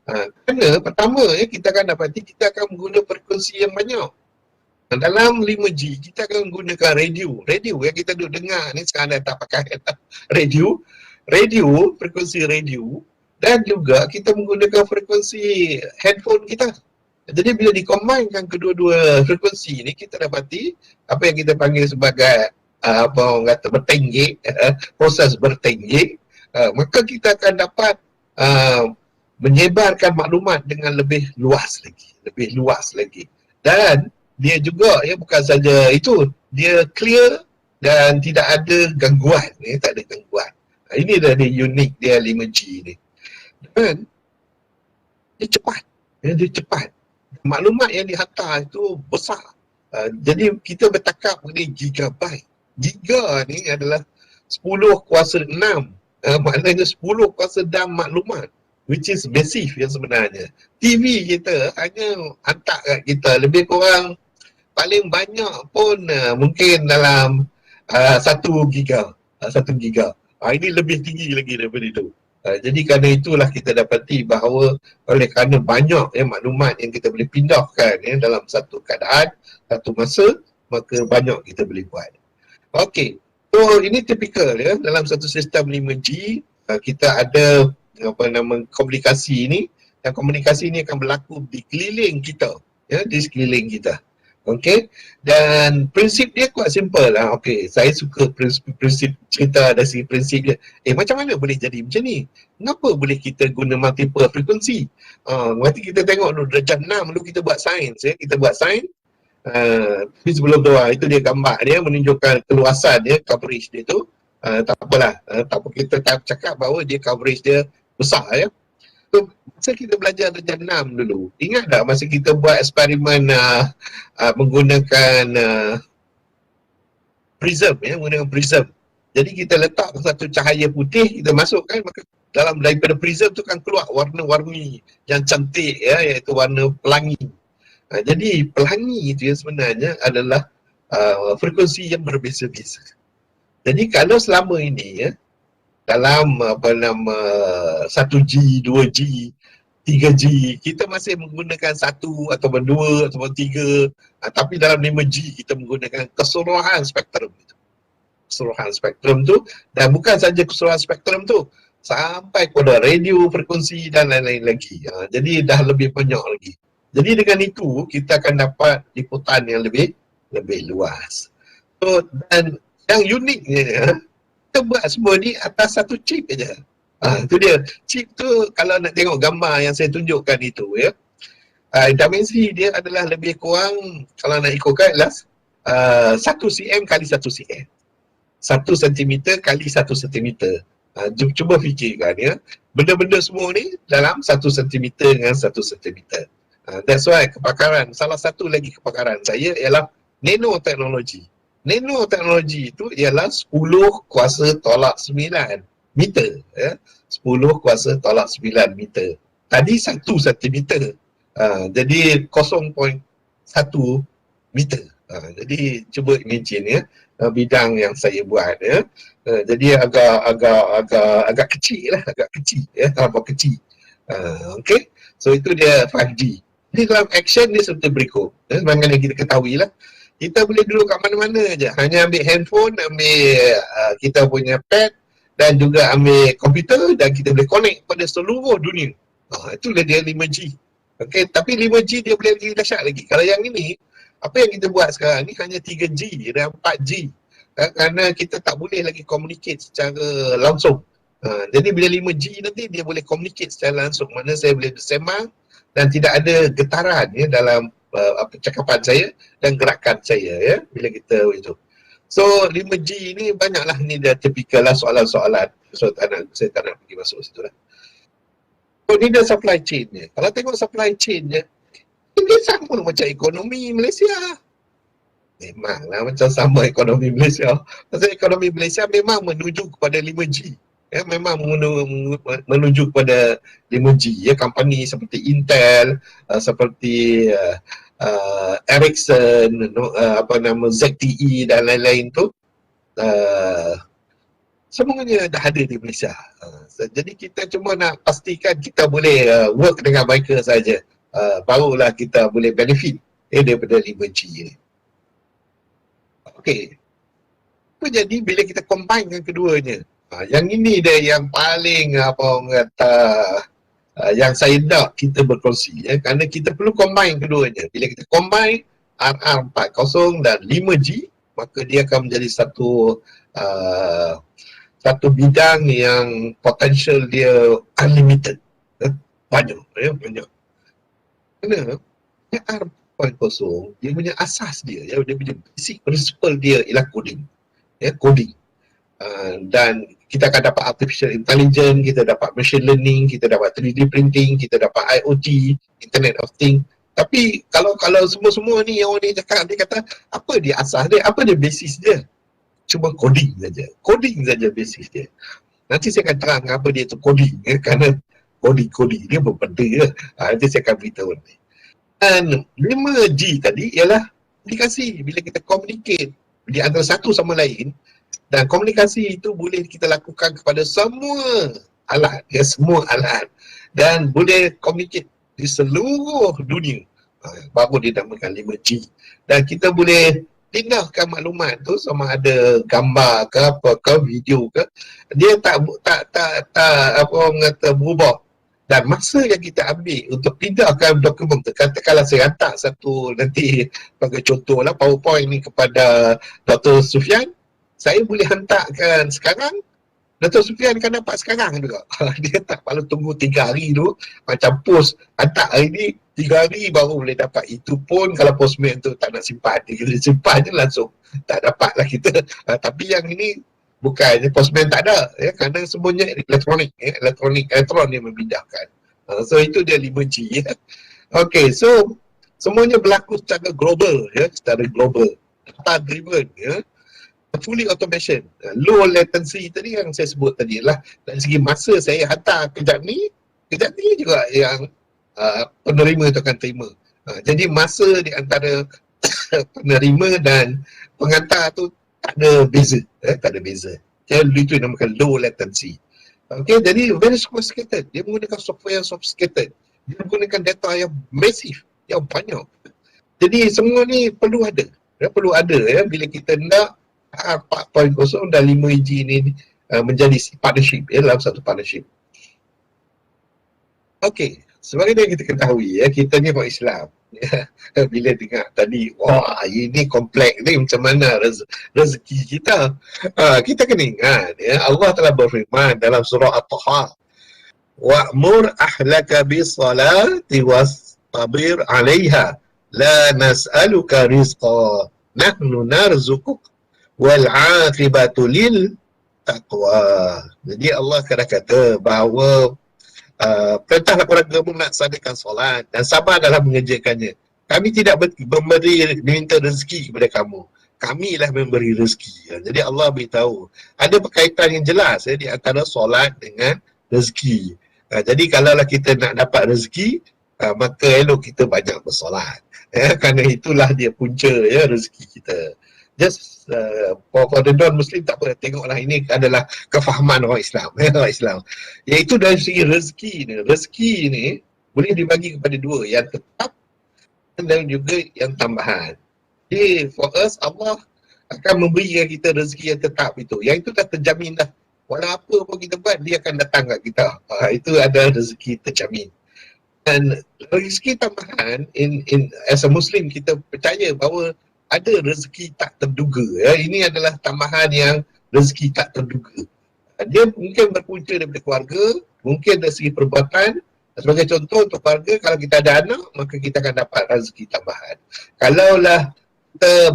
Kerana pertama, ya, kita akan dapati kita akan menggunakan frekuensi yang banyak. Dalam 5G, kita akan menggunakan radio. Radio yang kita duduk dengar ni sekarang dah tak pakai radio. Radio, frekuensi radio. Dan juga kita menggunakan frekuensi handphone kita. Jadi bila dikombinkan kedua-dua frekuensi ni, kita dapati apa yang kita panggil sebagai apa orang kata bertenggek, proses bertenggek, maka kita akan dapat menyebarkan maklumat dengan lebih luas lagi. Dan dia juga ya bukan saja itu, dia clear dan tidak ada gangguan, tak ada gangguan. Ini dari unik dia 5G ni. Dan dia cepat. Maklumat yang dihantar itu besar. Jadi kita bercakap mengenai gigabyte. Giga ni adalah 10 kuasa 6. Maknanya 10 kuasa 6 maklumat. Which is massive yang sebenarnya. TV kita hanya hantar kat kita lebih kurang paling banyak pun mungkin dalam 1 giga. 1 giga. Ini lebih tinggi lagi daripada itu. Jadi kerana itulah kita dapati bahawa oleh kerana banyak maklumat yang kita boleh pindahkan dalam satu keadaan, satu masa, maka banyak kita boleh buat. Okey, so ini typical ya, dalam satu sistem 5G kita ada komunikasi ini, dan komunikasi ini akan berlaku di keliling kita, ya, di sekeliling kita. Okey, dan prinsip dia kuat simple lah. Okey, saya suka prinsip cerita dari segi prinsip dia. Macam mana boleh jadi macam ni? Kenapa boleh kita guna multiple frekuensi? Nanti kita tengok dulu darjah 6 dulu kita buat sains ya. Kita buat sains. Tapi sebelum tu itu dia gambar dia menunjukkan keluasan dia, coverage dia tu. Tak apalah. Tak apa, kita cakap bahawa dia coverage dia besar ya. So, masa kita belajar darjah 6 dulu, ingat tak masa kita buat eksperimen menggunakan prism ya, menggunakan prism. Jadi kita letak satu cahaya putih, kita masukkan, maka dalam daripada prism tu kan keluar warna-warni yang cantik ya, iaitu warna pelangi. Jadi pelangi itu yang sebenarnya adalah frekuensi yang berbeza-beza. Jadi kalau selama ini ya, dalam 1G, 2G, 3G, kita masih menggunakan 1 ataupun 2 ataupun 3, tapi dalam 5G kita menggunakan keseluruhan spektrum itu. Keseluruhan spektrum tu, dan bukan saja keseluruhan spektrum tu, sampai kepada radio, frekuensi dan lain-lain lagi. Jadi dah lebih banyak lagi. Jadi dengan itu kita akan dapat liputan yang lebih luas. So, dan yang uniknya, kita buat semua ni atas satu chip aja. Itu dia. Chip tu kalau nak tengok gambar yang saya tunjukkan itu ya. Dimensi dia adalah lebih kurang, kalau nak ikutkan adalah 1 cm kali 1 cm. 1 cm kali 1 cm. Cuba fikirkan ya, benda-benda semua ni dalam 1 sentimeter dengan 1 sentimeter. That's why kepakaran, salah satu lagi kepakaran saya ialah nanoteknologi. Nanoteknologi itu ialah 10 kuasa tolak 9 meter ya. 10 kuasa tolak 9 meter. Tadi 1 sentimeter. Jadi 0.1 meter. Jadi cuba imagine ya, bidang yang saya buat ya. Jadi agak kecil lah, agak kecil ya, terlalu kecil. Okay, so itu dia 5G. Jadi dalam action dia seperti berikut. Sebagaimana kita ketahui lah, kita boleh duduk kat mana-mana je, hanya ambil handphone, ambil kita punya pad dan juga ambil komputer dan kita boleh connect pada seluruh dunia. Itulah dia 5G. Okay, tapi 5G dia boleh lagi dahsyat lagi. Kalau yang ini, apa yang kita buat sekarang ni hanya 3G dan 4G. Kerana kita tak boleh lagi communicate secara langsung. Jadi bila 5G nanti dia boleh communicate secara langsung. Mana saya boleh bersembang dan tidak ada getaran ya dalam percakapan saya dan gerakan saya ya bila kita itu. So 5G ni banyaklah ni dah typical lah soalan-soalan. So saya tak nak pergi masuk situ lah. So ni dah supply chain dia. Kalau tengok supply chain dia, dia sama macam ekonomi Malaysia. Memanglah macam sama ekonomi Malaysia. Pasal ekonomi Malaysia memang menuju kepada 5G. Ya, memang menuju kepada 5G. Ya, company seperti Intel, seperti Ericsson, ZTE dan lain-lain tu, semuanya dah ada di Malaysia. Jadi kita cuma nak pastikan kita boleh work dengan mereka saja. Barulah kita boleh benefit daripada 5G ni. Okey. Apa jadi bila kita combine keduanya? Yang ini dia yang paling yang saya nak kita berkongsi ya, kerana kita perlu combine keduanya. Bila kita combine RR40 dan 5G, maka dia akan menjadi satu bidang yang potential dia unlimited. Banyak. Kerana RR40 dia punya asas dia punya basic principle dia ialah coding. Coding. Dan kita akan dapat artificial intelligence, kita dapat machine learning, kita dapat 3D printing, kita dapat IoT, Internet of Things. Tapi kalau semua ni yang orang ni cakap, dia kata apa dia asas dia, apa dia basis dia? Cuma coding saja. Coding saja basis dia. Nanti saya akan terang apa dia tu coding kerana coding dia berbeza. Nanti saya akan beritahu nanti. Dan 5G tadi ialah komunikasi. Bila kita communicate di antara satu sama lain, dan komunikasi itu boleh kita lakukan kepada semua alat, semua alat, dan boleh communicate di seluruh dunia. Baru dinamakan 5G. Dan kita boleh pindahkan maklumat tu sama ada gambar ke apa ke video ke, dia tak berubah. Dan masa yang kita ambil untuk pindahkan dokumen tu, katakanlah saya hantar satu nanti bagi contoh lah PowerPoint ni kepada Dr. Sufian, saya boleh hantarkan sekarang, Dr. Sufian akan dapat sekarang juga. Dia tak perlu tunggu 3 hari tu, macam post hantar hari ni 3 hari baru boleh dapat. Itu pun kalau postman tu tak nak simpan, dia simpan je langsung, tak dapat lah kita. Tapi yang ini bukan, postman tak ada ya, kerana semuanya elektronik, elektron yang memindahkan. So itu dia 5G ya. Okay, so semuanya berlaku secara global ya, secara global, data driven ya, fully automation, low latency tadi yang saya sebut tadi lah. Dari segi masa saya hantar kejap ni juga yang penerima tu akan terima. Jadi masa di antara penerima dan pengantar tu tak ada beza, tak ada beza. Jadi itu dinamakan low latency. Okay, jadi very sophisticated. Dia menggunakan software yang sophisticated. Dia menggunakan data yang massive, yang banyak. Jadi semua ni perlu ada. Perlu ada ya bila kita nak 4.0 dan 5G ni menjadi partnership ya, dalam satu partnership. Okey, sebagai yang kita ketahui ya, kita ni orang Islam ya, bila dengar tadi, wah ini kompleks ni macam mana rezeki kita, kita kena ingat ya, Allah telah berfirman dalam surah At-Taha, wa'mur ahlaka bis-salati wastabir 'alaiha la nas'aluka rizqa nahnu narzuquk wal 'aqibatu lil taqwa. Jadi Allah kadang kata bahawa perintahlah kepada kamu melaksanakan solat dan sabar dalam mengerjakannya. Kami tidak minta rezeki kepada kamu. Kamilah memberi rezeki. Jadi Allah beritahu ada berkaitan yang jelas di antara solat dengan rezeki. Jadi kalaulah kita nak dapat rezeki, maka elok kita banyak bersolat. Kerana itulah dia punca rezeki kita. Just for the non-Muslim tak apa, tengoklah ini adalah kefahaman orang Islam. Orang Islam. Iaitu dari segi rezeki ni. Rezeki ni boleh dibagi kepada dua, yang tetap dan juga yang tambahan. Jadi for us, Allah akan memberikan kita rezeki yang tetap itu. Yang itu dah terjamin dah. Walau apa pun kita buat, dia akan datang kat kita. Itu ada rezeki terjamin. Dan rezeki tambahan, as a Muslim, kita percaya bahawa ada rezeki tak terduga. Ini adalah tambahan yang rezeki tak terduga. Dia mungkin berpunca daripada keluarga, mungkin dari segi perbuatan. Sebagai contoh untuk keluarga, kalau kita ada anak, maka kita akan dapat rezeki tambahan. Kalaulah kita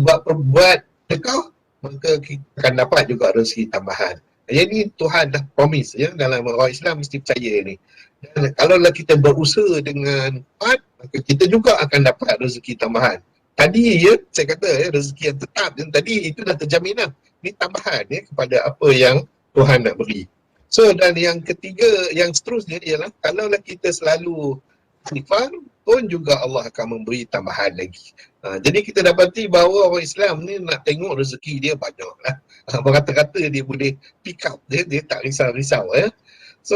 buat sedekah, maka kita akan dapat juga rezeki tambahan. Yang ini Tuhan dah promise dalam orang Islam mesti percaya ni. Dan kalaulah kita berusaha dengan kuat, maka kita juga akan dapat rezeki tambahan. Tadi saya kata rezeki yang tetap yang tadi itu dah terjamin lah. Ini tambahan kepada apa yang Tuhan nak beri. So dan yang ketiga, yang seterusnya ialah kalaulah kita selalu istighfar pun juga Allah akan memberi tambahan lagi. Jadi kita dapati bahawa orang Islam ni nak tengok rezeki dia banyak lah. Berkata-kata dia boleh pick up, dia tak risau-risau. So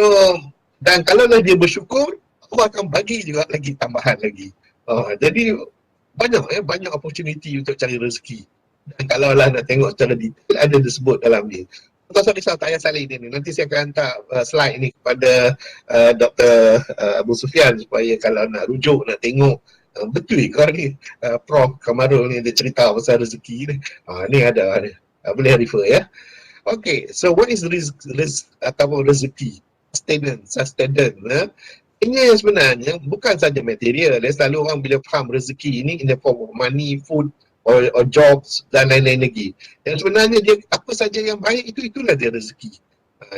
dan kalaulah dia bersyukur, Allah akan bagi juga lagi tambahan lagi. Jadi banyak opportunity untuk cari rezeki. Dan kalau lah nak tengok secara detail, ada disebut dalam ni. Tuan-tuan risau, tak payah salin dia ni. Nanti saya akan hantar slide ni kepada Dr. Abu Sufyan supaya kalau nak rujuk, nak tengok betul ke ni Prof Kamarul ni dia cerita pasal rezeki ni. Ni ada. Boleh refer ya. Okay, so what is rezeki? Sustenance. Ini yang sebenarnya bukan saja material. Selalu orang bila faham rezeki ini in the form of money, food or jobs dan lain-lain lagi. Dan sebenarnya dia apa saja yang baik itulah dia rezeki.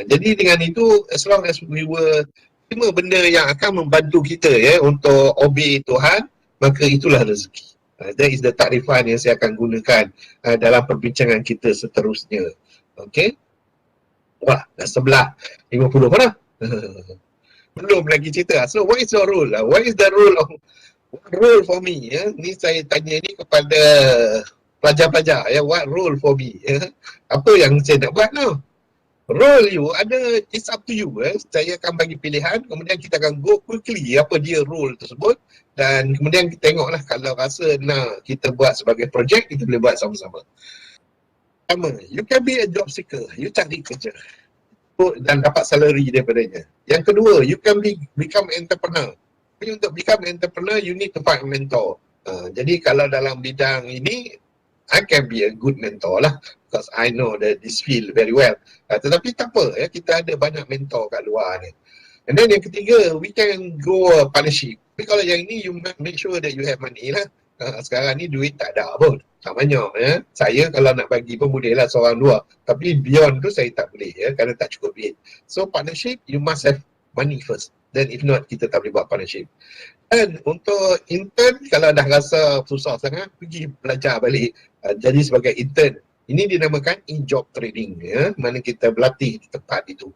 Jadi dengan itu, as long as we were terima benda yang akan membantu kita untuk obey Tuhan, maka itulah rezeki. That is the takrifan yang saya akan gunakan dalam perbincangan kita seterusnya. Okay. Wah, dah sebelah 50 dah. Belum lagi cerita. So what is your role? What is the role for me? Ni saya tanya ni kepada pelajar-pelajar. What role for me? Apa yang saya nak buat now? Role you ada, it's up to you. Saya akan bagi pilihan, kemudian kita akan go quickly apa dia role tersebut, dan kemudian kita tengoklah kalau rasa nak kita buat sebagai projek, kita boleh buat sama-sama. Pertama, you can be a job seeker. You cari kerja dan dapat salary daripadanya. Yang kedua, you can become entrepreneur. Tapi untuk become entrepreneur, you need to find a mentor. Jadi kalau dalam bidang ini, I can be a good mentor lah, because I know that this field very well. Tetapi tak apa, kita ada banyak mentor kat luar ni. And then yang ketiga, we can go partnership. Tapi kalau yang ini, you make sure that you have money lah. Sekarang ni duit tak ada pun, tak banyak. Saya kalau nak bagi pun boleh lah seorang dua, tapi beyond tu saya tak boleh kerana tak cukup duit. So partnership, you must have money first. Then if not, kita tak boleh buat partnership. Dan untuk intern, kalau dah rasa susah sangat, pergi belajar balik jadi sebagai intern. Ini dinamakan in-job training, mana kita berlatih di tempat itu.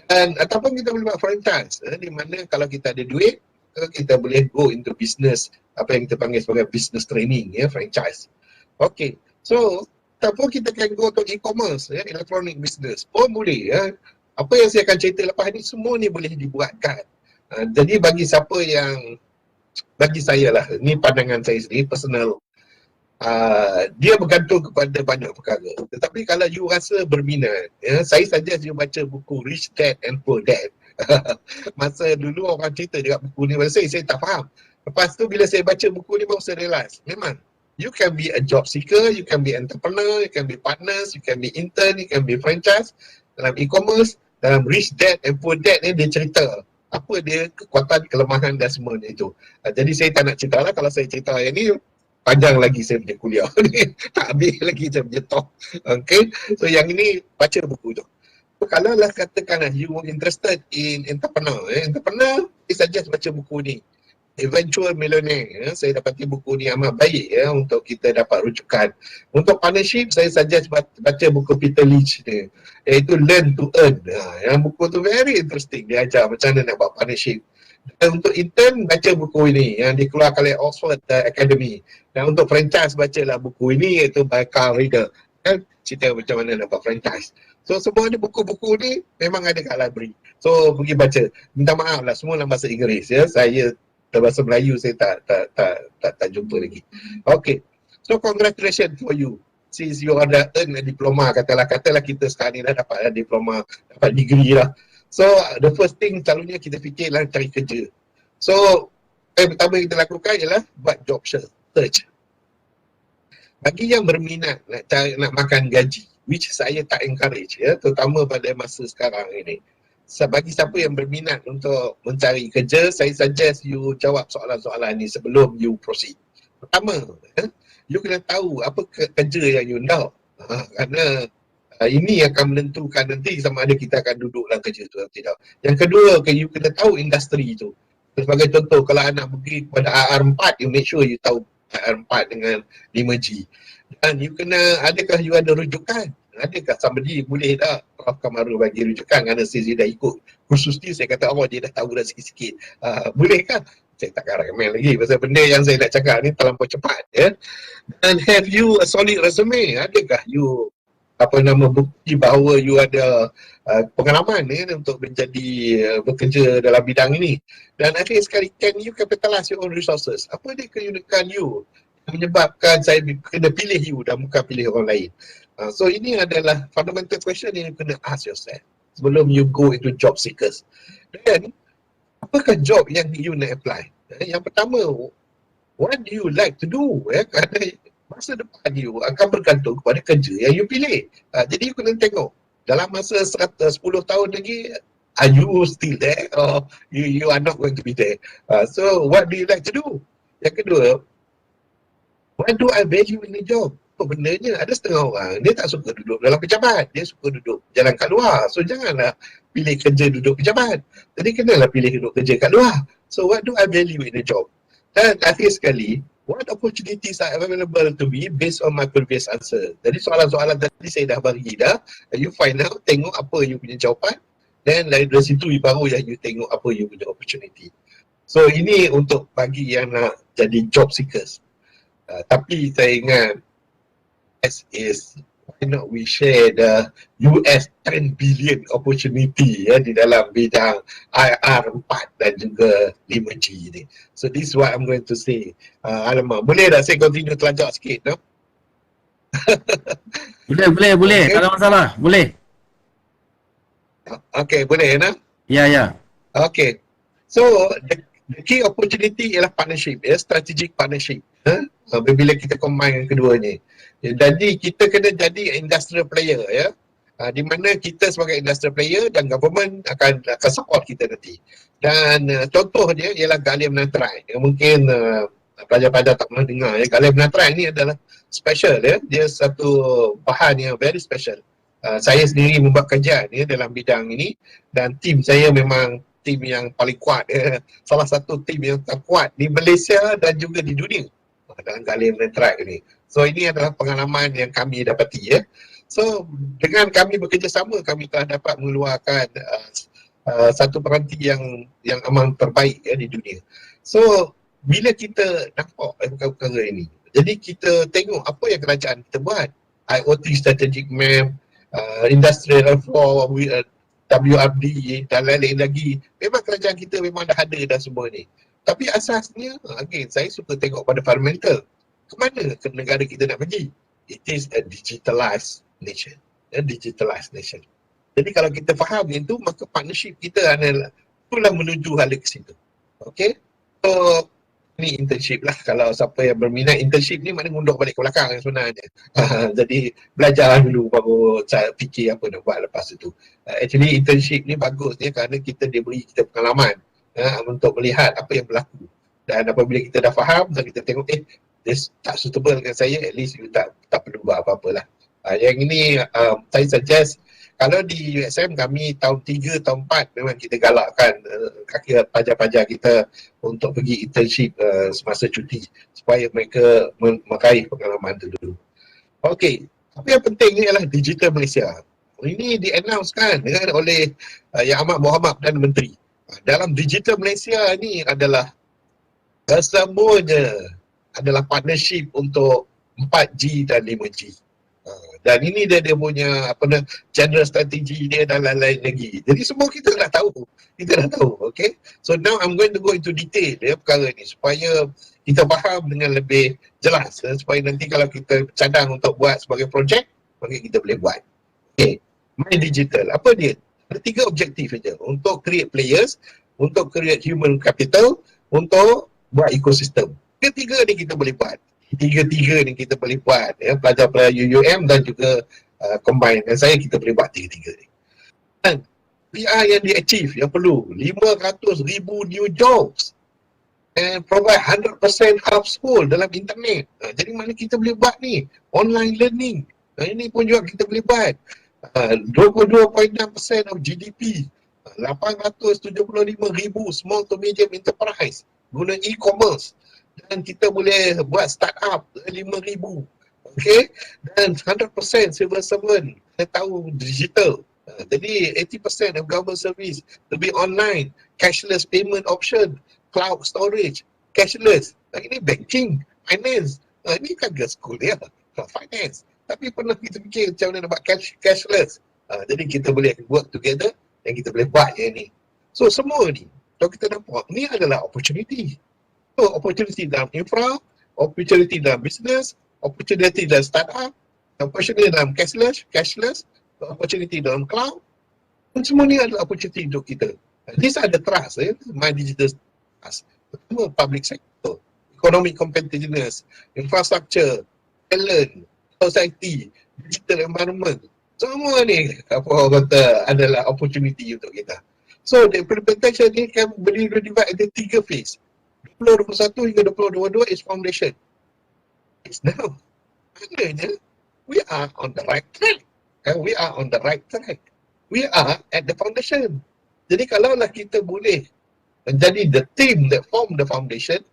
Dan ataupun kita boleh buat franchise, di mana kalau kita ada duit, kita boleh go into business, apa yang kita panggil sebagai business training, franchise. Okay, so ataupun kita can go to e-commerce, electronic business pun boleh. Apa yang saya akan cerita lepas ni, semua ni boleh dibuatkan. Jadi bagi siapa yang, bagi saya lah, ni pandangan saya sendiri, personal, dia bergantung kepada banyak perkara. Tetapi kalau you rasa berminat, saya saja you baca buku Rich Dad and Poor Dad. Masa dulu orang cerita dekat buku ni pada saya tak faham. Lepas tu bila saya baca buku ni baru saya realise, memang you can be a job seeker, you can be entrepreneur, you can be partners, you can be intern, you can be franchise. Dalam e-commerce, dalam Rich Dad and Poor Dad ni dia cerita apa dia kekuatan, kelemahan dan semuanya itu. Jadi saya tak nak cerita lah, kalau saya cerita yang ni panjang lagi saya punya kuliah ni, tak habis lagi saya punya talk. Okay, so yang ini baca buku tu. Kalau lah katakanlah you interested in entrepreneur, saya suggest baca buku ni, Eventual Millionaire. Saya dapati buku ni amat baik untuk kita dapat rujukan. Untuk partnership, saya suggest baca buku Peter Lynch ni, iaitu Learn to Earn. Yang buku tu very interesting, dia ajar macam mana nak buat partnership. Dan untuk intern, baca buku ini yang dikeluarkan oleh Oxford Academy. Dan untuk franchise, bacalah buku ini, iaitu by Carl Reader. Kan cerita macam mana nak buat franchise. So semua ni buku-buku ni memang ada kat library. So pergi baca. Minta maaf lah, semua dalam bahasa Inggeris ya. Saya bahasa Melayu saya tak jumpa lagi. Okay. So congratulations for you. Since you ada earn a diploma, katalah kita sekarang ni dah dapat diploma, dapat degree lah. So the first thing selalunya kita fikirlah cari kerja. So yang pertama kita lakukan ialah buat job search. Bagi yang berminat nak makan gaji, which saya tak encourage ya, terutama pada masa sekarang ini. Bagi siapa yang berminat untuk mencari kerja, saya suggest you jawab soalan-soalan ni sebelum you proceed. Pertama, you kena tahu apa kerja yang you nak. Kerana ini akan menentukan nanti sama ada kita akan duduk dalam kerja tu atau tidak. Yang kedua, you kena tahu industri tu. Sebagai contoh, kalau anak pergi kepada AR4, you make sure you tahu AR4 dengan 5G. Dan you kena, adakah you ada rujukan? Adakah somebody boleh tak Prof Kamaru bagi rujukan kerana saya dah ikut kursus ni, saya kata dia dah tahu dah sikit-sikit. Boleh kan? Saya takkan recommend lagi pasal benda yang saya nak cakap ni terlampau cepat ya. Dan have you a solid resume? Adakah you bukti bahawa you ada pengalaman untuk menjadi bekerja dalam bidang ini. Dan akhir sekali, can you capitalize your own resources? Apa dia keunikan you menyebabkan saya kena pilih you dan bukan pilih orang lain? So ini adalah fundamental question yang you kena ask yourself sebelum you go into job seekers. Dan apakah job yang you nak apply? Yang pertama, what do you like to do? Kerana masa depan you akan bergantung kepada kerja yang you pilih. Jadi you kena tengok dalam masa 10 tahun lagi, are you still there or you are not going to be there? So what do you like to do? Yang kedua, what do I value in the job? Benarnya ada setengah orang dia tak suka duduk dalam pejabat, dia suka duduk jalan kat luar. So janganlah pilih kerja duduk pejabat, jadi kenalah pilih duduk kerja kat luar. So what do I value in the job? Dan akhir sekali, what opportunities are available to me based on my previous answer. Jadi soalan-soalan tadi saya dah bagi dah. You find out, tengok apa you punya jawapan, dan dari situ baru yang you tengok apa you punya opportunity. So ini untuk bagi yang nak jadi job seekers. Tapi saya ingat, is why not we share the US 10 billion opportunity di dalam bidang IR4 dan juga 5G ni. So this is what I'm going to say. Alamak, boleh tak saya continue terlanjak sikit? No? Boleh. Okay. Tak ada masalah. Boleh. Okay, boleh no? Ya. Okay. So the key opportunity ialah partnership, strategic partnership. Bila kita combine keduanya. Jadi kita kena jadi industrial player di mana kita sebagai industrial player dan government akan support kita nanti. Dan contoh dia ialah gallium nitride. Mungkin pelajar-pelajar tak pernah dengar gallium nitride ni adalah special dia satu bahan yang very special. Saya sendiri membuat kajian dalam bidang ini dan tim saya memang tim yang paling kuat salah satu tim yang terkuat di Malaysia dan juga di dunia dalam gallium nitride ini. So ini adalah pengalaman yang kami dapati So dengan kami bekerjasama, kami telah dapat mengeluarkan satu peranti yang amat terbaik di dunia. So bila kita nampak perkara-perkara ini, jadi kita tengok apa yang kerajaan kita buat. IoT Strategic Map, Industrial Reform, WRD dan lain-lain lagi. Memang kerajaan kita memang dah ada dah semua ni. Tapi asasnya, again, saya suka tengok pada fundamental. Kemana ke negara kita nak pergi? It is a digitalized nation. A digitalized nation. Jadi kalau kita faham itu, maka partnership kita adalah itulah menuju hal ke situ. Okay? So, ni internship lah. Kalau siapa yang berminat internship ni, mana ngundur balik ke belakang sebenarnya. Jadi belajar dulu baru saya fikir apa nak buat lepas itu. Actually internship ni bagus kerana kita diberi kita pengalaman untuk melihat apa yang berlaku. Dan apabila kita dah faham dan kita tengok this tak suitable dengan saya, at least you tak perlu buat apa-apa lah. Yang ini saya suggest Kalau di USM kami tahun 3, tahun 4 memang kita galakkan kaki pelajar-pelajar kita untuk pergi internship semasa cuti supaya mereka meraih pengalaman itu dulu. Okey, apa yang penting ni adalah Digital Malaysia. Ini di-announcekan oleh Yang Amat Berhormat dan Menteri. Dalam Digital Malaysia ni adalah semuanya adalah partnership untuk 4G dan 5G. Dan ini dia punya general strategi dia dan lain-lain lagi. Jadi semua kita dah tahu. Kita dah tahu, okay? So now I'm going to go into detail perkara ni supaya kita faham dengan lebih jelas, supaya nanti kalau kita cadang untuk buat sebagai projek, maka kita boleh buat. Okay, My Digital, apa dia? Ada 3 objektif saja. Untuk create players, untuk create human capital, untuk buat ekosistem. Ketiga ni kita boleh buat. Tiga-tiga ni kita boleh buat. Pelajar-pelajar UUM dan juga combine. Dan saya kita boleh buat tiga-tiga ni. Dan PR yang di-achieve, yang perlu 500,000 new jobs and provide 100% household dalam internet. Jadi mana kita boleh buat ni? Online learning. Ini pun juga kita boleh buat. 22.6% of GDP. 875,000 small to medium enterprise guna e-commerce. Dan kita boleh buat startup 5,000. Okay? Dan 100% civil servant kita tahu digital. Jadi 80% of government service to be online, cashless payment option, cloud storage, cashless. Ini banking, finance. Ini kan ke school ya, finance. Tapi pernah kita fikir macam mana nak buat cashless. Jadi kita boleh work together dan kita boleh buat yang ni. So semua ni, kalau kita nampak, ni adalah opportunity. So opportunity dalam infra, opportunity dalam business, opportunity dalam startup, opportunity dalam cashless, opportunity dalam cloud. Dan semua ni adalah opportunity untuk kita. These are the trust, My Digital Trust. Pertama, public sector, economic competitiveness, infrastructure, talent, society, digital environment. Semua ni apa orang kata adalah opportunity untuk kita. So the implementation ni kan boleh divide into 3 phase. 2021 hingga 2022 is foundation. It's now. Maknanya we are on the right track. We are on the right track. We are at the foundation. Jadi kalaulah kita boleh menjadi the team that form the foundation,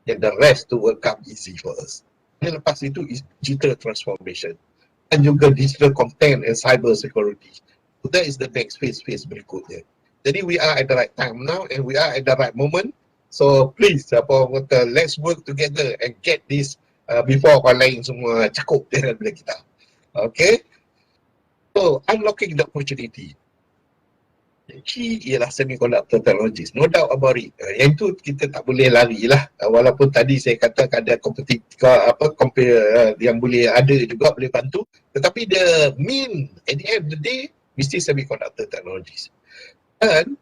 then the rest tu will come easy for us. Dan lepas itu is digital transformation dan juga digital content and cyber security. So that is the next phase berikutnya. Jadi we are at the right time now and we are at the right moment. So please, let's work together and get this before orang lain semua cakup dengan kita. Okay? So unlocking the opportunity. The key ialah semiconductor technologies, no doubt about it. Yang itu kita tak boleh lari lah. Walaupun tadi saya kata ada yang boleh ada juga boleh bantu. Tetapi the main, at the end of the day, mesti semiconductor technologies. Dan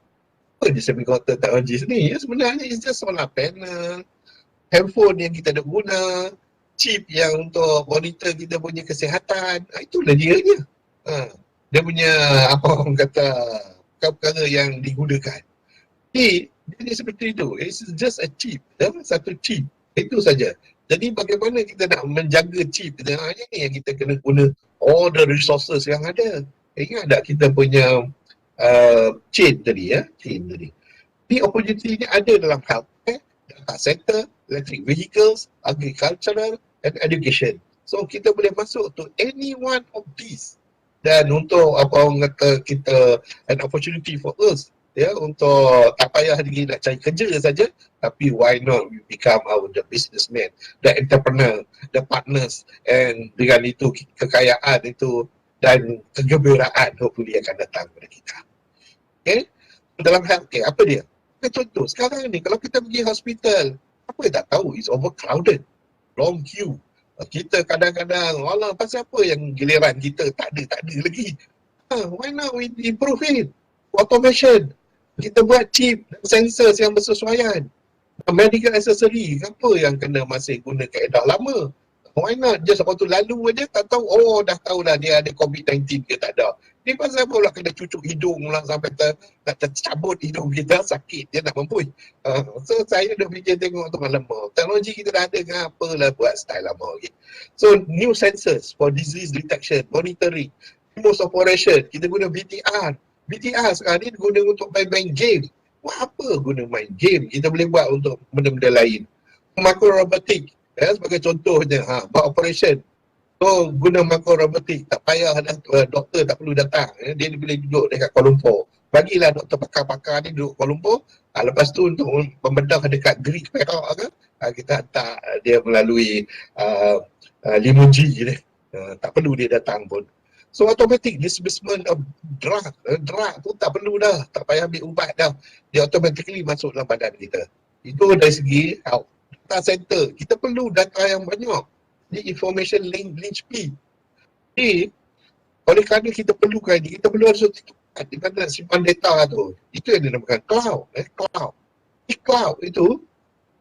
apa je semiconductor technologies ni? Sebenarnya it's just solar panel, handphone yang kita ada guna, chip yang untuk monitor kita punya kesihatan. Itulah dia. Dia punya apa orang kata perkara yang digunakan. Jadi, dia seperti itu. It's just a chip. Satu chip. Itu saja. Jadi bagaimana kita nak menjaga chip kita? Ini yang kita kena guna all the resources yang ada. Ingat tak kita punya chain tadi ya? Chain tadi. Ini opportunity ni ada dalam healthcare, data center, electric vehicles, agricultural and education. So kita boleh masuk to any one of these. Dan untuk apa orang kata kita an opportunity for us ya, untuk tak payah lagi nak cari kerja saja, tapi why not we become the businessman, the entrepreneur, the partners, and dengan itu kekayaan itu dan kegembiraan hopefully akan datang kepada kita. Okay? Dalam healthcare apa dia? Contoh sekarang ni kalau kita pergi hospital, apa yang tak tahu is overcrowded, long queue. Kita kadang-kadang, alah pasal apa yang giliran kita tak ada lagi. Why not we improve it? Automation. Kita buat chip dan sensors yang bersesuaian. Medical accessory, apa yang kena masih guna kaedah lama? Why not? Just waktu lalu aja tak tahu, dah tahulah dia ada COVID-19 ke tak ada. Ni pasal apa pula kena cucuk hidung lah sampai nak tercabut hidung kita, sakit dia nak mampus. So saya dah fikir tengok tu lama. Teknologi kita dah ada kan, apalah buat style lama lagi. So new sensors for disease detection, monitoring Most operation, kita guna BTR. BTR sekarang ni guna untuk main game. Buat apa guna main game? Kita boleh buat untuk benda-benda lain. Makro-robotik, sebagai contohnya, buat operation. So, guna makro-robotik, tak payah doktor tak perlu datang. Dia boleh duduk dekat Kuala Lumpur. Bagilah doktor pakar-pakar ni duduk Kuala Lumpur. Lepas tu untuk pembedah dekat Greek Perak kan, kita hantar dia melalui limousine je. Tak perlu dia datang pun. So automatic disbursement of drug tu tak perlu dah, tak payah ambil ubat dah. Dia automatically masuk dalam badan kita. Itu dari segi health. Data center, kita perlu data yang banyak. Ini information linchpin. Jadi oleh kerana kita perlukan ini, kita perlu harus di mana nak simpan data tu. Itu yang dinamakan cloud. Cloud. Di cloud itu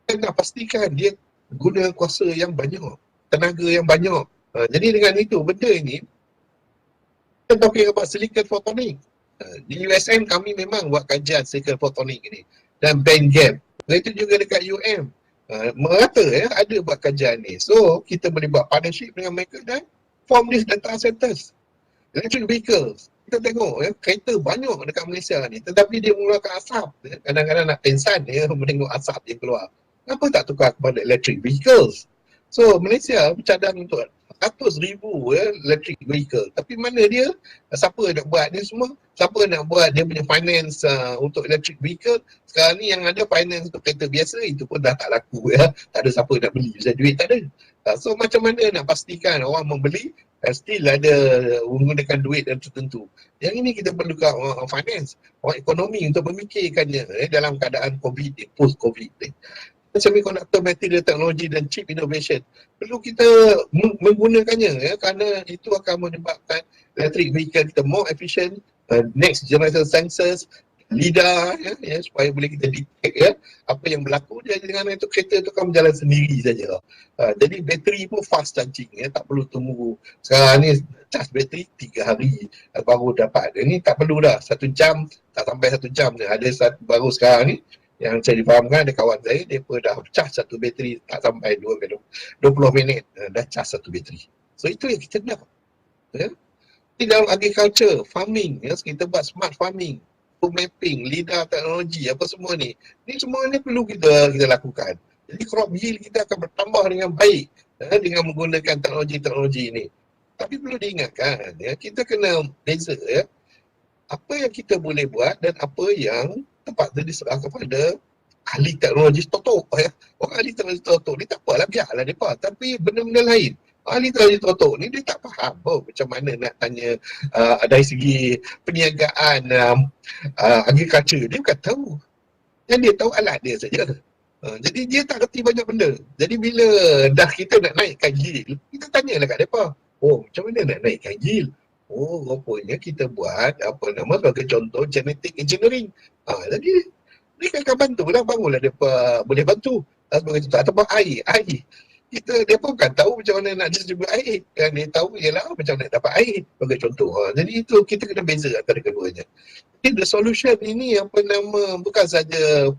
kita nak pastikan dia guna kuasa yang banyak, tenaga yang banyak. Jadi dengan itu benda ini kita talking about silicon photonic. Di USM kami memang buat kajian silicon photonic ini dan band gap. Itu juga dekat UM. Merata ada buat kajian ni. So kita boleh buat partnership dengan mereka dan form this data centers. Electric vehicles. Kita tengok kereta banyak dekat Malaysia ni tetapi dia mengeluarkan asap. Kadang-kadang nak pingsan menengok asap dia keluar. Kenapa tak tukar kepada electric vehicles? So Malaysia bercadang untuk 100,000 electric vehicle. Tapi mana dia? Siapa nak buat ni semua? Siapa nak buat dia punya finance untuk electric vehicle? Sekarang ni yang ada finance untuk kereta biasa itu pun dah tak laku Tak ada siapa nak beli. Duit tak ada. So macam mana nak pastikan orang membeli still ada menggunakan duit yang tertentu. Yang ini kita perlukan orang finance, orang ekonomi untuk memikirkannya dalam keadaan COVID, post-COVID ni. Semiconductor material technology dan chip innovation perlu kita menggunakannya kerana itu akan menyebabkan electric vehicle kita more efficient, next generation sensors, LIDAR supaya boleh kita detect apa yang berlaku. Jadi dengan itu kereta tu akan berjalan sendiri saja. Jadi bateri pun fast charging tak perlu tunggu. Sekarang ni charge bateri 3 hari baru dapat. Ini tak perlu dah 1 jam, tak sampai 1 jam je. Ada baru sekarang ni yang saya difahamkan ada kawan saya, dia pun dah charge satu bateri tak sampai 20 minit dah charge satu bateri. So itu yang kita nak. Di dalam agriculture, farming, kita buat smart farming, mapping, LIDAR teknologi, apa semua ni. Ni semua ni perlu kita lakukan. Jadi crop yield kita akan bertambah dengan baik dengan menggunakan teknologi-teknologi ini. Tapi perlu diingatkan, kita kena beza apa yang kita boleh buat dan apa yang terpaksa diserahkan kepada ahli teknologi totok. Orang ahli teknologi totok ni tak apalah, biarlah mereka. Tapi benda-benda lain, ahli teknologi totok ni dia tak faham macam mana nak tanya dari segi perniagaan agriculture. Dia bukan tahu. Yang dia tahu alat dia saja. Jadi dia tak kerti banyak benda. Jadi bila dah kita nak naikkan yield, kita tanyalah kat mereka. Oh, macam mana nak naikkan yield? Oh, rupanya kita buat sebagai contoh genetic engineering. Jadi dia akan bantu lah, bangunlah dia boleh bantu. Sebagai contoh, ataupun air. Dia pun kan tahu macam mana nak distribute air. Yang dia tahu ialah macam mana nak dapat air. Sebagai contoh. Jadi itu kita kena beza antara keduanya. Jadi the solution ini bukan saja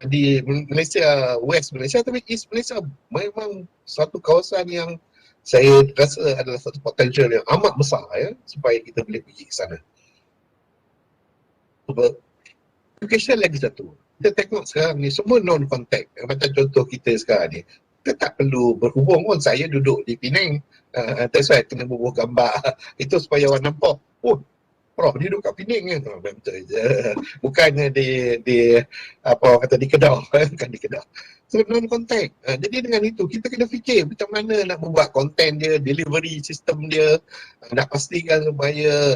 di Malaysia, West Malaysia, tapi East Malaysia memang suatu kawasan yang saya rasa adalah satu potensial yang amat besar supaya kita boleh pergi ke sana. Education lagi satu. Kita tengok sekarang ni semua non-contact. Macam contoh kita sekarang ni. Kita tak perlu berhubung pun. Saya duduk di Penang. That's why kena bubuh gambar. Itu supaya orang nampak. Oh, Prof dia duduk kat Penang kan? Betul je. Bukannya di Kedah. Bukan di Kedah. So non-contact. Jadi dengan itu kita kena fikir macam mana nak membuat konten dia, delivery sistem dia, nak pastikan supaya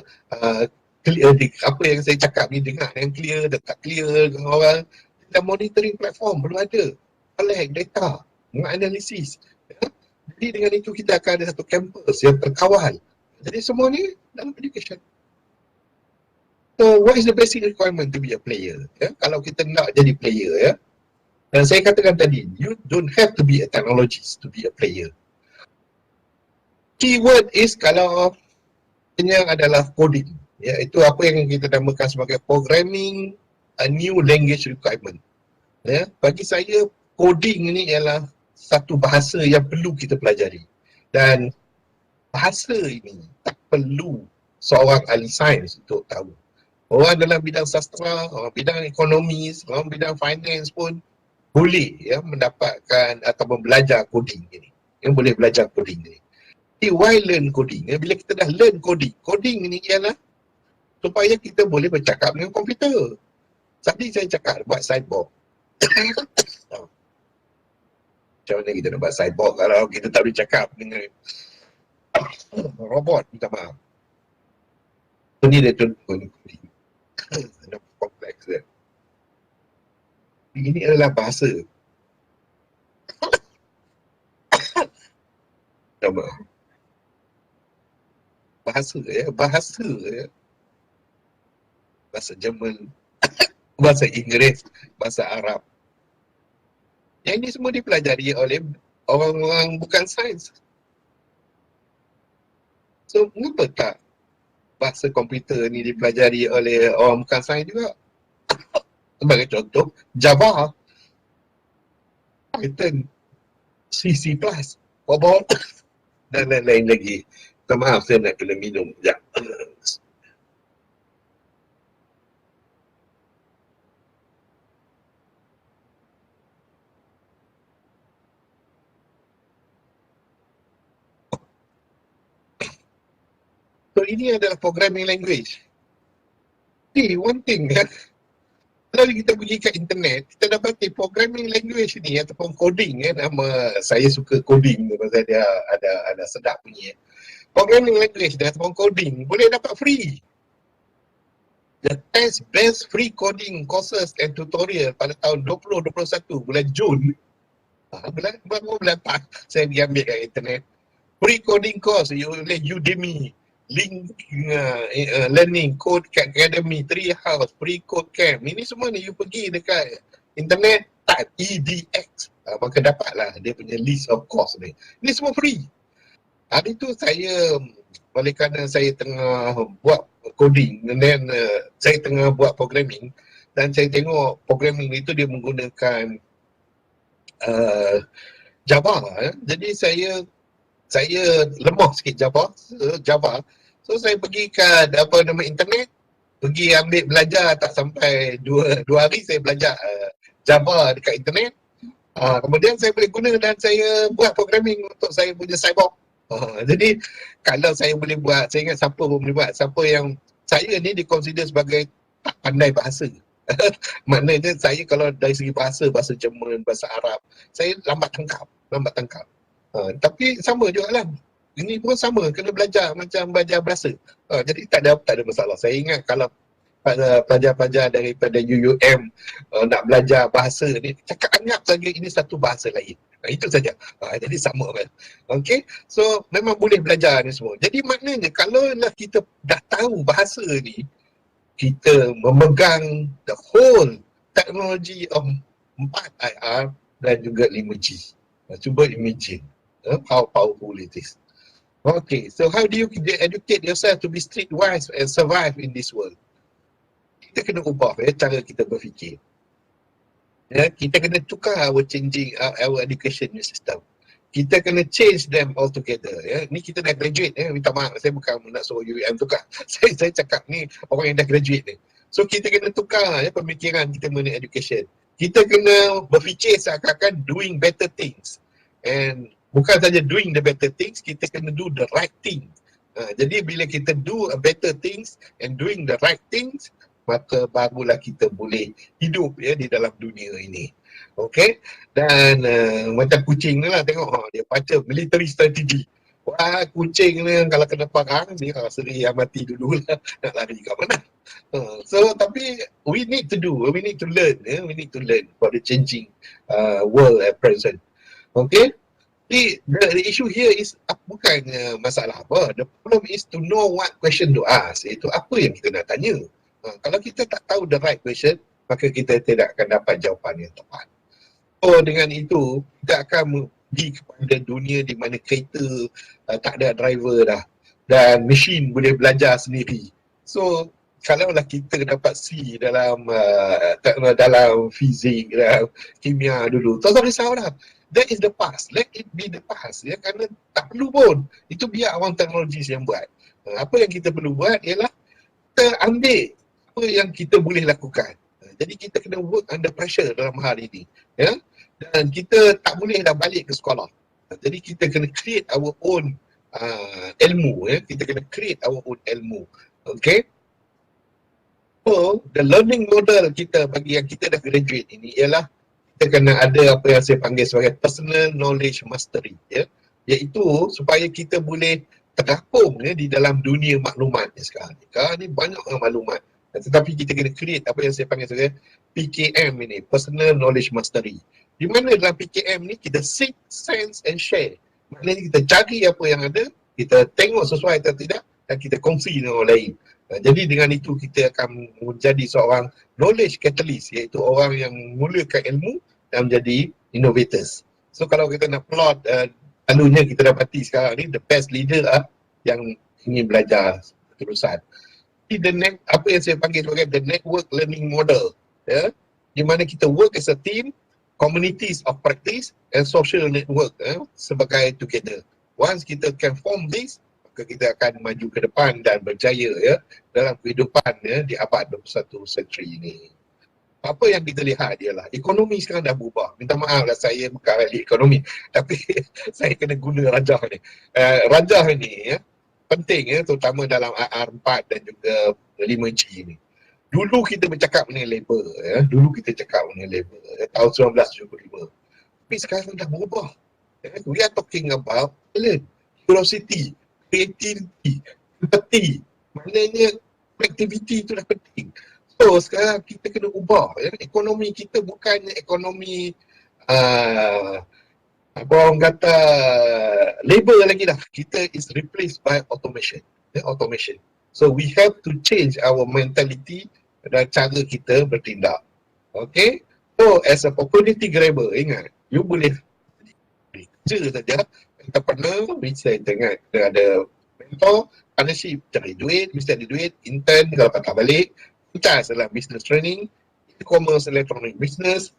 clear apa yang saya cakap ni dengar yang clear dan tak clear dengan orang. Dan monitoring platform perlu ada. Collect data, menganalisis. Jadi dengan itu kita akan ada satu campus yang terkawal. Jadi semua ni dalam education. So what is the basic requirement to be a player? Kalau kita nak jadi player dan saya katakan tadi, you don't have to be a technologist to be a player. Keyword is kalau yang adalah coding. Itu apa yang kita namakan sebagai programming a new language requirement. Bagi saya, coding ini ialah satu bahasa yang perlu kita pelajari. Dan bahasa ini tak perlu seorang ahli sains untuk tahu. Orang dalam bidang sastra, orang bidang ekonomi, orang bidang finance pun boleh ya mendapatkan atau belajar coding ini. Yang boleh belajar coding ini. Jadi why learn coding? Bila kita dah learn coding ini ialah supaya kita boleh bercakap dengan komputer. Tadi saya cakap buat cyborg. Macam mana kita nak buat cyborg kalau kita tak boleh cakap dengan robot, minta maaf. Ini dia contoh coding. Kompleks dia. Ini adalah bahasa. Nama. Bahasa ya, bahasa Jerman, bahasa Inggeris, bahasa Arab. Yang ini semua dipelajari oleh orang-orang bukan sains. So, mengapa tak bahasa komputer ni dipelajari oleh orang bukan sains juga? Sebagai contoh, Java, Python, C++, COBOL dan lain-lain lagi. Minta maaf, saya nak kena minum sekejap. So, ini adalah programming language. Jadi, one thing kan, kalau kita pergi ke internet, kita dapati programming language ni ataupun coding kan, nama saya suka coding tu pasal dia ada sedap punya. Programming language dan ataupun coding boleh dapat free. The 10 best free coding courses and tutorial pada tahun 2021 bulan Jun. Bulan 4 saya pergi ambil kat internet. Free coding course oleh Udemy, Link Learning, Code Academy, Treehouse, Free Code Camp. Ini semua ni you pergi dekat internet, type EDX, maka dapatlah dia punya list of course ni. Ini semua free. Hari tu saya, oleh kerana saya tengah buat coding dan saya tengah buat programming dan saya tengok programming itu dia menggunakan Java. Jadi saya lemah sikit Java. So saya pergi ke internet, pergi ambil belajar tak sampai 2 hari saya belajar Java dekat internet. Kemudian saya boleh guna dan saya buat programming untuk saya punya cyborg. Jadi kalau saya boleh buat, saya ingat siapa pun boleh buat. Siapa yang saya ni dikonsider sebagai tak pandai bahasa. Maknanya saya kalau dari segi bahasa Jerman, bahasa Arab, saya lambat tangkap. Tapi sama juga lah. Ini pun sama, kena belajar macam belajar bahasa. Jadi tak ada masalah. Saya ingat kalau pada pelajar-pelajar daripada UUM nak belajar bahasa ni, anggap saja ini satu bahasa lain. Itu saja. Jadi sama kan. Okay. So memang boleh belajar ni semua. Jadi maknanya kalau lah kita dah tahu bahasa ni, kita memegang the whole teknologi of 4IR dan juga 5G. Cuba imagine how powerful it is. Okay, so how do you educate yourself to be streetwise and survive in this world? Kita kena ubah cara kita berfikir. Kita kena tukar our education system. Kita kena change them altogether. Ni kita dah graduate. Minta maaf, saya bukan nak suruh UUM tukar. saya cakap ni orang yang dah graduate ni. So kita kena tukar pemikiran kita mengenai education. Kita kena berfikir seakan-akan doing better things. And bukan saja doing the better things, kita kena do the right thing. Jadi bila kita do a better things and doing the right things, maka barulah kita boleh hidup di dalam dunia ini. Okay? Dan macam kucing ni lah, tengok dia baca military strategy. Wah, kucing ni kalau kena perang, dia seri mati dulu lah, nak lari ke mana. So tapi we need to learn for the changing world at present. Okay? The issue here is bukan masalah apa. The problem is to know what question to ask. Itu apa yang kita nak tanya. Kalau kita tak tahu the right question, maka kita tidak akan dapat jawapan yang tepat. So dengan itu, kita akan pergi kepada dunia di mana kereta tak ada driver dah dan mesin boleh belajar sendiri. So kalaulah kita dapat C dalam fizik, dalam kimia dulu, tak usah risau dah. That is the past. Let it be the past. Kerana tak perlu pun. Itu biar orang teknologi yang buat. Apa yang kita perlu buat ialah kita ambil apa yang kita boleh lakukan. Jadi kita kena work under pressure dalam hal ini, ya. Dan kita tak boleh dah balik ke sekolah. Jadi kita kena create our own ilmu, ya. Kita kena create our own ilmu. Okay. So, the learning model kita bagi yang kita dah graduate ini ialah kita kena ada apa yang saya panggil sebagai personal knowledge mastery, ya. Iaitu supaya kita boleh terapung, ya, di dalam dunia maklumat ni sekarang. Sekarang ni banyak maklumat. Tetapi kita kena create apa yang saya panggil sebagai PKM ini, personal knowledge mastery. Di mana dalam PKM ni kita seek, sense and share. Maknanya kita cari apa yang ada, kita tengok sesuai atau tidak dan kita kongsi dengan orang lain. Jadi dengan itu kita akan menjadi seorang knowledge catalyst, iaitu orang yang memulakan ilmu dan menjadi innovators. So kalau kita nak plot, selalunya kita dapati sekarang ni the best leader yang ingin belajar terusan. Apa yang saya panggil sebagai the network learning model, ya, di mana kita work as a team, communities of practice and social network, ya, sebagai together. Once kita can form this, maka kita akan maju ke depan dan berjaya, ya, dalam kehidupan, ya, di abad 21 century ini. Apa yang kita lihat ialah ekonomi sekarang dah berubah. Minta maaf lah saya bukan ahli ekonomi, tapi saya kena guna rajah ni. Rajah ni, ya, penting, ya, terutama dalam AR4 dan juga 5G ni. Dulu kita bercakap mengenai labor, ya. Dulu kita cakap mengenai labor, ya, tahun 1975. Tapi sekarang dah berubah. Ya. We are talking about talent, curiosity, creativity, empathy. Maknanya activity itu dah penting. So sekarang kita kena ubah, ya. Ekonomi kita bukannya ekonomi apa orang kata labor lagi dah. Kita is replaced by automation. Automation. So we have to change our mentality dan cara kita bertindak. Okay. So as a opportunity grabber, ingat, you boleh kerja saja, entrepreneur, mesti ingat ada mentor, partnership, cari duit, mesti ada duit, intern kalau patah balik, kita adalah business training, e-commerce, electronic business.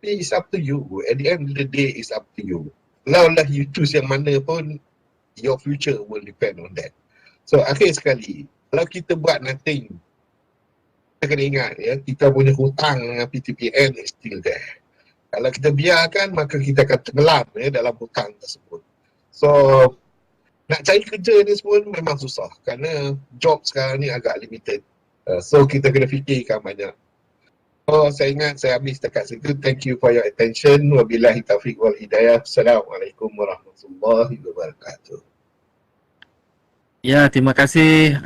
It's up to you. At the end of the day, it's up to you. Kalau lah you choose yang mana pun, your future will depend on that. So akhir sekali, kalau kita buat nothing, kita kena ingat, ya, kita punya hutang dengan PTPN is still there. Kalau kita biarkan, maka kita akan tenggelam, ya, dalam hutang tersebut. So nak cari kerja ni semua memang susah kerana job sekarang ni agak limited. So kita kena fikirkan banyak. Oh, saya ingat saya habis dekat situ. Thank you for your attention. Wabillahi taufiq wal hidayah. Assalamualaikum warahmatullahi wabarakatuh. Ya, terima kasih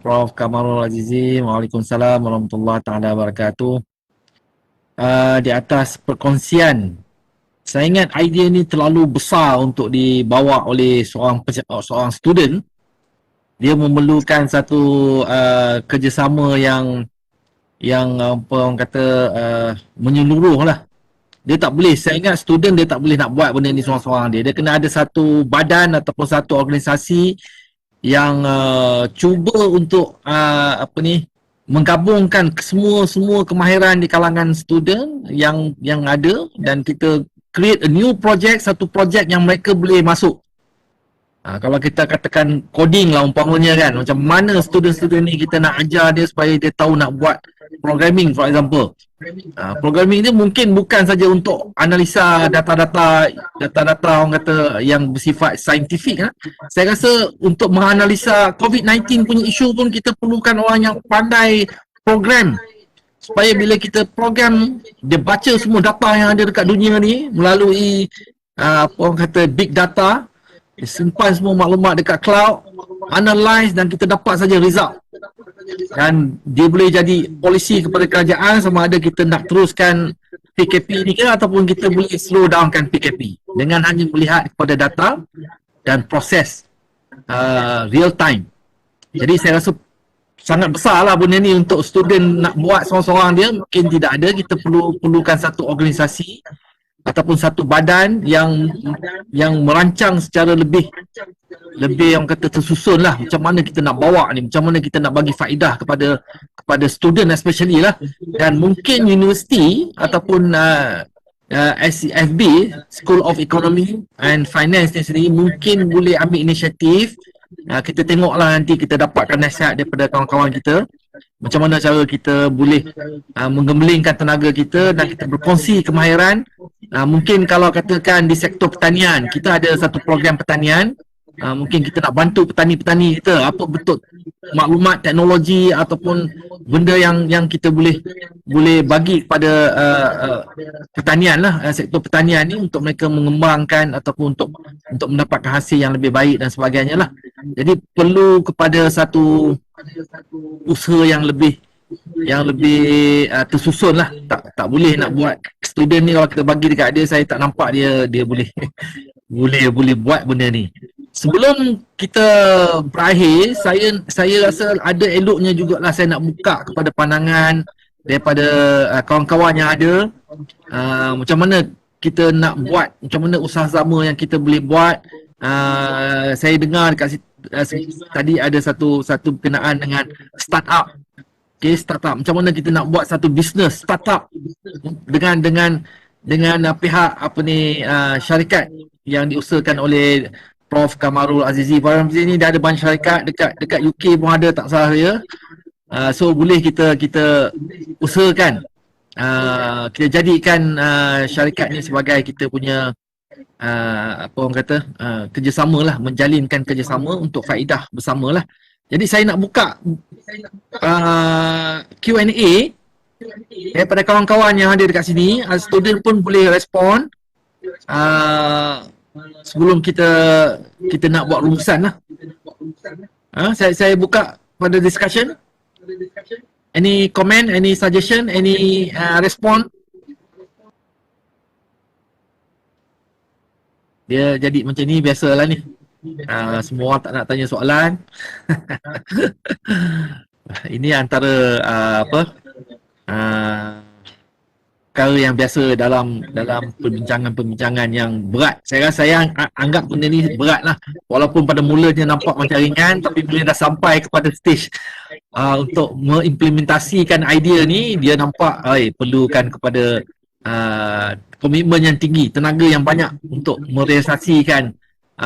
Prof. Kamarul Azizi. Waalaikumsalam warahmatullahi taala wabarakatuh. Di atas perkongsian, saya ingat idea ni terlalu besar untuk dibawa oleh seorang student. Dia memerlukan satu kerjasama yang apa orang kata menyeluruh lah. Dia tak boleh, saya ingat student dia tak boleh nak buat benda ni seorang-seorang dia. Dia kena ada satu badan ataupun satu organisasi yang cuba untuk menggabungkan semua kemahiran di kalangan student yang ada, dan kita create a new project, satu project yang mereka boleh masuk. Kalau kita katakan coding lah umpamanya kan, macam mana student-student ni kita nak ajar dia supaya dia tahu nak buat programming, for example. Programming ni mungkin bukan saja untuk analisa data-data orang kata yang bersifat saintifik. Saya rasa untuk menganalisa COVID-19 punya isu pun kita perlukan orang yang pandai program, supaya bila kita program, dia baca semua data yang ada dekat dunia ni melalui orang kata big data, dia simpan semua maklumat dekat cloud, analyze dan kita dapat saja result. Dan dia boleh jadi polisi kepada kerajaan sama ada kita nak teruskan PKP ni ke ataupun kita boleh slow downkan PKP dengan hanya melihat kepada data dan proses real time. Jadi saya rasa sangat besar lah benda ni untuk student nak buat seorang-seorang dia, mungkin tidak ada. Kita perlukan satu organisasi ataupun satu badan yang merancang secara lebih orang kata tersusun lah, macam mana kita nak bawa ni, macam mana kita nak bagi faedah kepada student especially lah. Dan mungkin universiti ataupun SCFB, School of Economy and Finance ni sendiri mungkin boleh ambil inisiatif Kita tengoklah nanti kita dapatkan nasihat daripada kawan-kawan kita macam mana cara kita boleh menggemblengkan tenaga kita dan kita berkongsi kemahiran. Mungkin kalau katakan di sektor pertanian, kita ada satu program pertanian, mungkin kita nak bantu petani-petani kita apa betul maklumat teknologi ataupun benda yang kita boleh bagi kepada pertanian lah, sektor pertanian ni untuk mereka mengembangkan ataupun untuk mendapatkan hasil yang lebih baik dan sebagainya lah. Jadi perlu kepada satu usaha yang lebih tersusun lah. Tak boleh nak buat student ni, kalau kita bagi dekat dia, saya tak nampak dia boleh boleh buat benda ni. Sebelum kita berakhir, saya rasa ada eloknya jugalah saya nak buka kepada pandangan daripada kawan-kawan yang ada, macam mana kita nak buat, macam mana usaha sama yang kita boleh buat. Saya dengar dekat tadi ada satu berkenaan dengan startup. Okay, startup. Macam mana kita nak buat satu bisnes startup dengan pihak syarikat yang diusahakan oleh Prof Kamarul Azizi. Prof Azizi ni dah ada banyak syarikat dekat UK pun ada, tak salah saya. So boleh kita usahakan, kita jadikan syarikat ni sebagai kita punya apa orang kata, kerjasama lah, menjalinkan kerjasama untuk faedah bersama lah. Jadi saya nak buka Q&A daripada kawan-kawan yang ada dekat sini. Student pun boleh respon sebelum kita nak buat rumusan lah. Saya buka pada discussion. Any comment, any suggestion, any respond? Dia jadi macam ni biasalah ni. Semua orang tak nak tanya soalan. Ini antara perkara yang biasa dalam perbincangan yang berat. Saya anggap benda ni berat lah. Walaupun pada mulanya nampak macam ringan, tapi bila dah sampai kepada stage untuk mengimplementasikan idea ni, dia nampak perlukan kepada komitmen yang tinggi, tenaga yang banyak untuk merealisasikan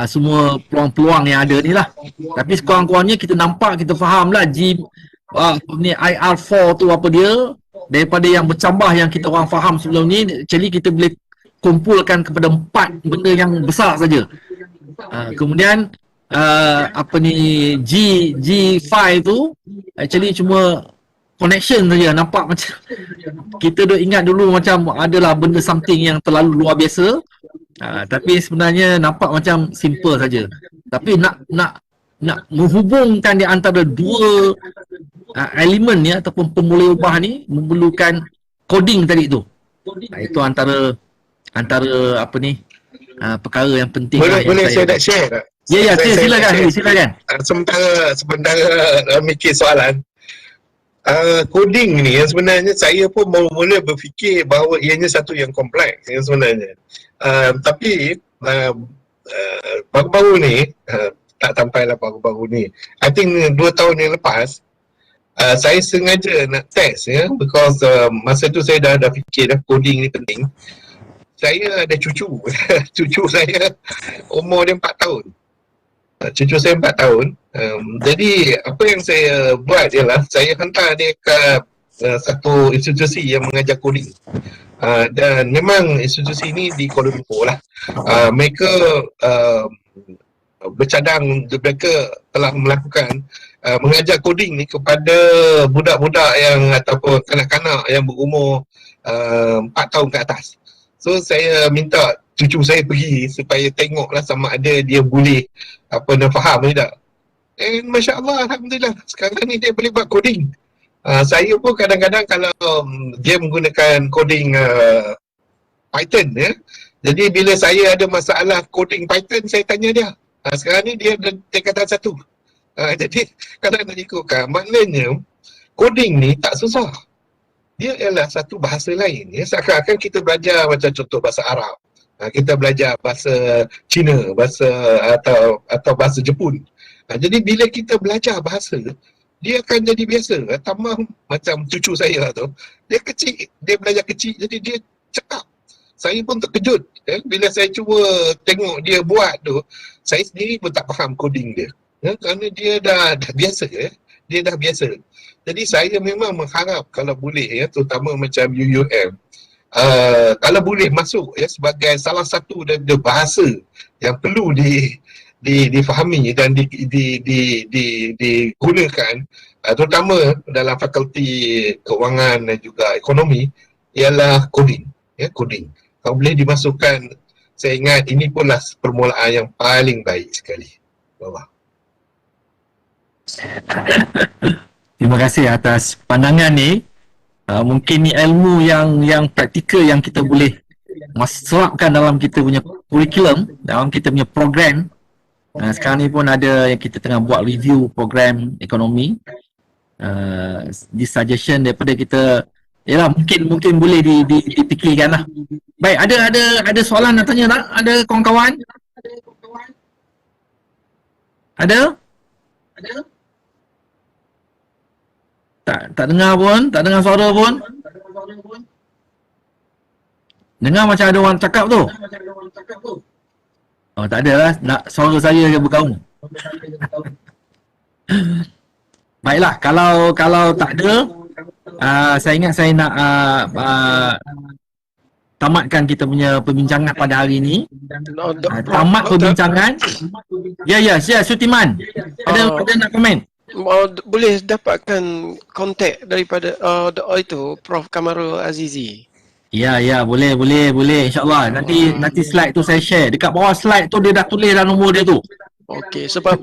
semua peluang-peluang yang ada ni lah. Tapi sekurang-kurangnya kita nampak, kita faham lah IR4 tu apa dia, daripada yang bercambah yang kita orang faham sebelum ni. Actually kita boleh kumpulkan kepada 4 benda yang besar saja. Kemudian G5 tu actually cuma connection saja. Nampak macam kita dah ingat dulu macam adalah benda something yang terlalu luar biasa, tapi sebenarnya nampak macam simple saja. Tapi nak menghubungkan di antara dua elemen ni ataupun pemulih ubah ni memerlukan coding tadi tu. Itu antara perkara yang penting. Boleh saya nak share tak? Ya, silakan. Sementara mikir soalan, coding ni yang sebenarnya saya pun mula berfikir bahawa ianya satu yang kompleks yang sebenarnya. Tapi baru-baru ni, tak sampailah baru-baru ni, I think 2 tahun yang lepas, saya sengaja nak test because masa tu saya dah fikir dah coding ni penting. Saya ada cucu saya umur dia 4 tahun. Cucu saya 4 tahun. Jadi apa yang saya buat ialah saya hantar dia ke satu institusi yang mengajar coding. Dan memang institusi ini di Kuala Lumpur lah. Mereka bercadang, mereka telah melakukan mengajar coding ni kepada budak-budak yang ataupun kanak-kanak yang berumur 4 tahun ke atas. So saya minta cucu saya pergi supaya tengoklah sama ada dia boleh faham ke tak. And Masya Allah, Alhamdulillah, sekarang ni dia boleh buat coding. Saya pun kadang-kadang kalau dia menggunakan coding Python jadi bila saya ada masalah coding Python, saya tanya dia. Sekarang ni dia tingkatan 1. Jadi kalau nak ikutkan, maknanya coding ni tak susah. Dia ialah satu bahasa lain. Seakan-akan kita belajar macam contoh bahasa Arab. Kita belajar bahasa Cina, atau bahasa Jepun. Jadi bila kita belajar bahasa, dia akan jadi biasa. Tambah macam cucu saya tu, dia kecil, dia belajar kecil, jadi dia cakap. Saya pun terkejut bila saya cuba tengok dia buat tu. Saya sendiri pun tak faham coding dia. ya, kerana dia dah biasa dia dah biasa. Jadi saya memang mengharap kalau boleh ya, terutama macam UUM, kalau boleh masuk ya sebagai salah satu daripada bahasa yang perlu difahami dan digunakan, terutama dalam fakulti keuangan dan juga ekonomi, ialah coding ya, coding. Kalau boleh dimasukkan, saya ingat ini punlah permulaan yang paling baik sekali. Bawah. Terima kasih atas pandangan ni. Mungkin ni ilmu yang praktikal yang kita boleh serapkan dalam kita punya kurikulum, dalam kita punya program. Sekarang ni pun ada yang kita tengah buat review program ekonomi. Di suggestion daripada kita, yalah, mungkin boleh dipikirkan lah. Baik, ada soalan nak tanya tak? Ada kawan-kawan? Ada? Tak dengar pun, tak dengar suara pun. Dengar macam ada orang cakap tu. Oh, tak ada lah, suara saya je bergaung. Baiklah, kalau tak ada, saya ingat saya nak tamatkan kita punya perbincangan pada hari ini. Tamat perbincangan. Ya, Sutiman. Ada nak komen? Boleh dapatkan kontak daripada itu Prof Kamarul Azizi. Ya, boleh. InsyaAllah. Nanti slide tu saya share. Dekat bawah slide tu dia dah tulis dah nombor dia tu. Okey, sebab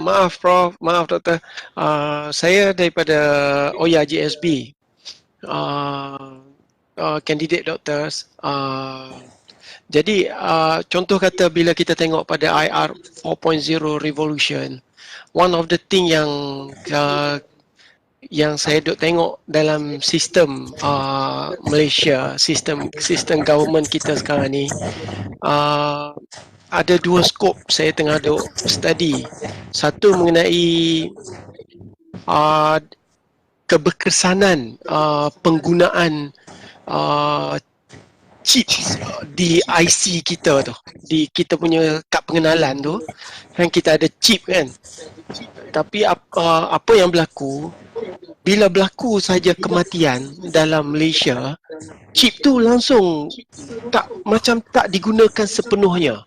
maaf Prof, maaf Doktor. Saya daripada Oya GSB. Candidate doctors. Jadi contoh kata bila kita tengok pada IR 4.0 revolution, one of the thing yang saya duk tengok dalam sistem Malaysia, sistem government kita sekarang ni, ada dua skop saya tengah duk study. Satu mengenai keberkesanan penggunaan chip di IC kita tu, di kita punya kad pengenalan tu kan, kita ada chip kan. Tapi apa yang berlaku bila berlaku saja kematian dalam Malaysia, chip tu langsung tak digunakan sepenuhnya.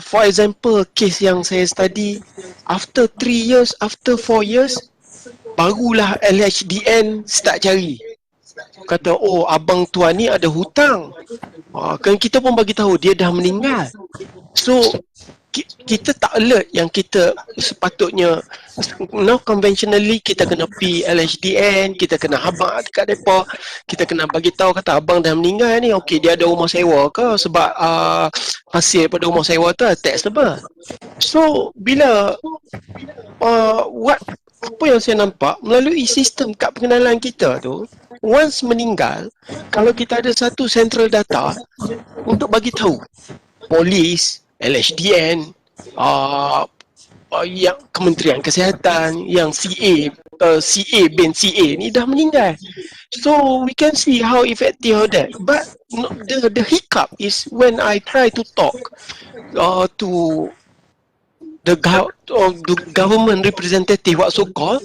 For example, case yang saya study, after 3 years, after 4 years, barulah LHDN start cari. Kata, oh abang tuan ni ada hutang. Kan kita pun bagi tahu dia dah meninggal. So kita tak alert yang kita sepatutnya. Now conventionally kita kena pi LHDN, kita kena habaq dekat depa, kita kena bagi tahu kata abang dah meninggal ni. Okey, dia ada rumah sewa ke, sebab hasil pada rumah sewa tu tax tebal. So bila apa yang saya nampak melalui sistem kad pengenalan kita tu, once meninggal, kalau kita ada satu central data untuk bagi tahu polis, LHDN, yang Kementerian Kesihatan, yang CA bin CA ni dah meninggal. So we can see how effective that. But the hiccup is when I try to talk to the government representative, what so called,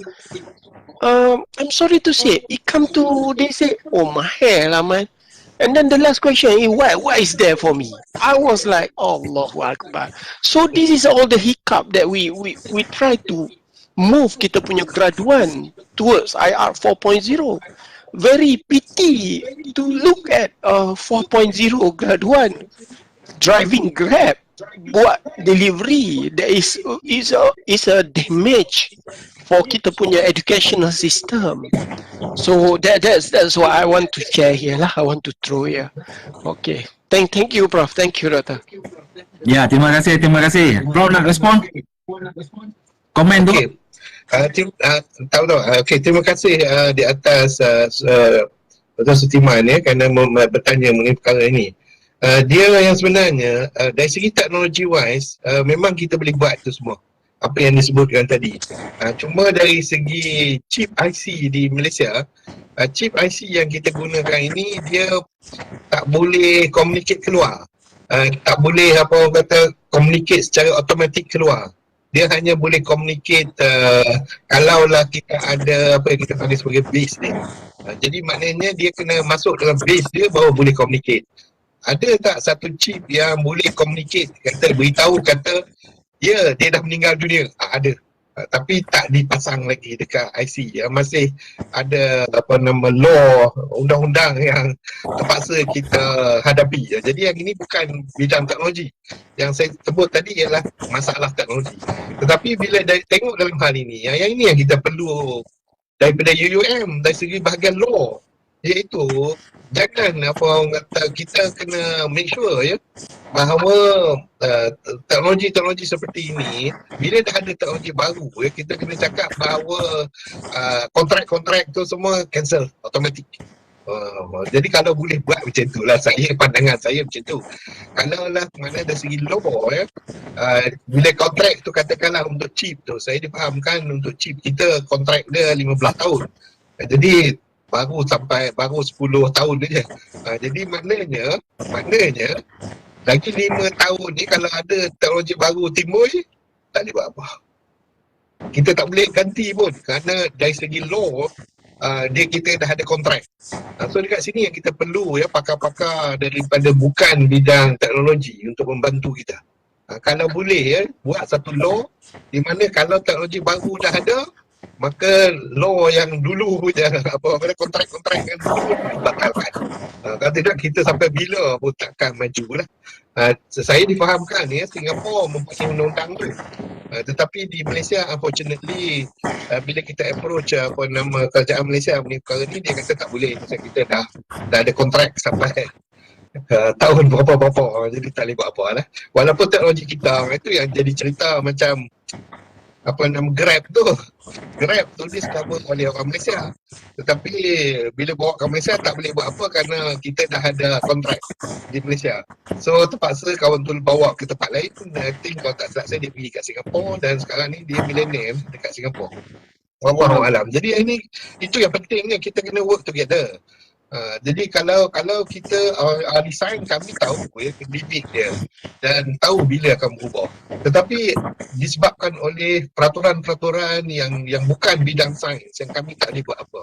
I'm sorry to say, they say, oh mahal lah man. And then the last question is, what is there for me? I was like, Allahu Akbar. So this is all the hiccup that we try to move kita punya graduan towards IR 4.0. Very pity to look at 4.0 graduan driving Grab, buat delivery. That is a damage for kita punya educational system. So that's what I want to share here lah. I want to throw here. Okay. Thank you Prof. Thank you Dr. Ya, terima kasih. Prof nak respon? Komen tu. Okay, terima kasih di atas Dr. Sutiman ya, kerana bertanya mengenai perkara ini. Dia yang sebenarnya dari segi teknologi wise, memang kita boleh buat itu semua apa yang disebutkan tadi. Cuma dari segi chip IC di Malaysia, chip IC yang kita gunakan ini dia tak boleh communicate keluar. Tak boleh apa orang kata communicate secara automatik keluar. dia hanya boleh communicate kalaulah kita ada apa yang kita panggil sebagai base dia. Jadi maknanya dia kena masuk dalam base dia baru boleh communicate. Ada tak satu chip yang boleh communicate, kata beritahu kata ya dia dah meninggal dunia? Ada. Tapi tak dipasang lagi dekat IC. Masih ada apa nama law, undang-undang yang terpaksa kita hadapi. Jadi yang ini bukan bidang teknologi. Yang saya sebut tadi ialah masalah teknologi. Tetapi bila tengok dalam hal ini, yang ini yang kita perlu daripada UUM dari segi bahagian law, iaitu jangan apa orang kata, kita kena make sure ya bahawa teknologi-teknologi seperti ini, bila dah ada teknologi baru ya, kita kena cakap bahawa kontrak-kontrak tu semua cancel automatic. Jadi kalau boleh buat macam tu lah, pandangan saya macam tu. Kalau lah mana dari segi law ya, bila kontrak tu katakanlah untuk chip tu, saya difahamkan untuk chip kita kontrak dia 15 tahun. Jadi baru 10 tahun je. Jadi maknanya lagi 5 tahun ni kalau ada teknologi baru timbul, tak boleh buat apa. Kita tak boleh ganti pun kerana dari segi law kita dah ada kontrak. So dekat sini yang kita perlu ya pakar-pakar daripada bukan bidang teknologi untuk membantu kita. Kalau boleh ya buat satu law di mana kalau teknologi baru dah ada, maka law yang dulu je apa kontrak-kontrak yang dulu dibatalkan. Kalau tidak kita sampai bila pun takkan maju lah. Saya difahamkan ya Singapura mempunyai undang-undang tu. Tetapi di Malaysia unfortunately bila kita approach apa nama kerajaan Malaysia mengenai perkara ni, dia kata tak boleh. Kita dah ada kontrak sampai tahun berapa-berapa, jadi tak boleh buat apa lah. Walaupun teknologi kita itu yang jadi cerita macam apa nama Grab tulis cover oleh orang Malaysia, tetapi bila bawa ke Malaysia tak boleh buat apa kerana kita dah ada kontrak di Malaysia. So terpaksa kawan tu bawa ke tempat lain. I think kalau tak salah saya dia pergi kat Singapura dan sekarang ni dia millennial dekat Singapura. Wallahu alam. Jadi ini itu yang pentingnya, kita kena work together. Jadi kalau kita ahli sains, kami tahu ya limit dia dan tahu bila akan berubah. Tetapi disebabkan oleh peraturan-peraturan yang bukan bidang sains, yang kami tak boleh buat apa.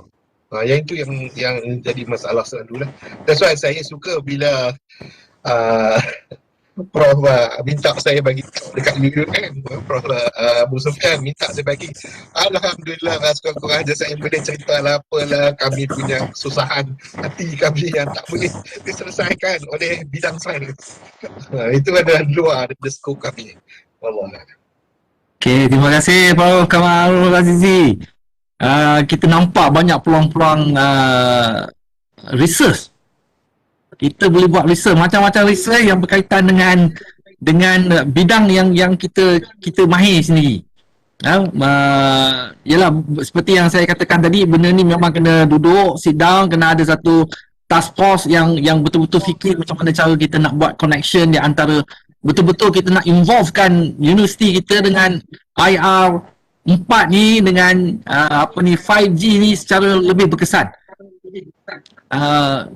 Yang itu yang jadi masalah selalu lah. That's why saya suka bila Prof minta saya bagi dekat UUM, Prof Abu Sufyan minta saya bagi. Alhamdulillah sekurang-kurang aja saya boleh cerita lah apalah kami punya kesusahan hati kami yang tak boleh diselesaikan oleh bidang sains. Itu adalah luar the scope kami. Wallah. Okay, terima kasih Prof Kamarul Azizi. Kita nampak banyak peluang-peluang research. Kita boleh buat research, macam-macam research yang berkaitan dengan bidang yang kita mahir sendiri. Yalah, seperti yang saya katakan tadi, benda ni memang kena duduk, sit down, kena ada satu task force yang betul-betul fikir macam mana cara kita nak buat connection di antara, betul-betul kita nak involvekan universiti kita dengan IR 4 ni, dengan 5G ni secara lebih berkesan.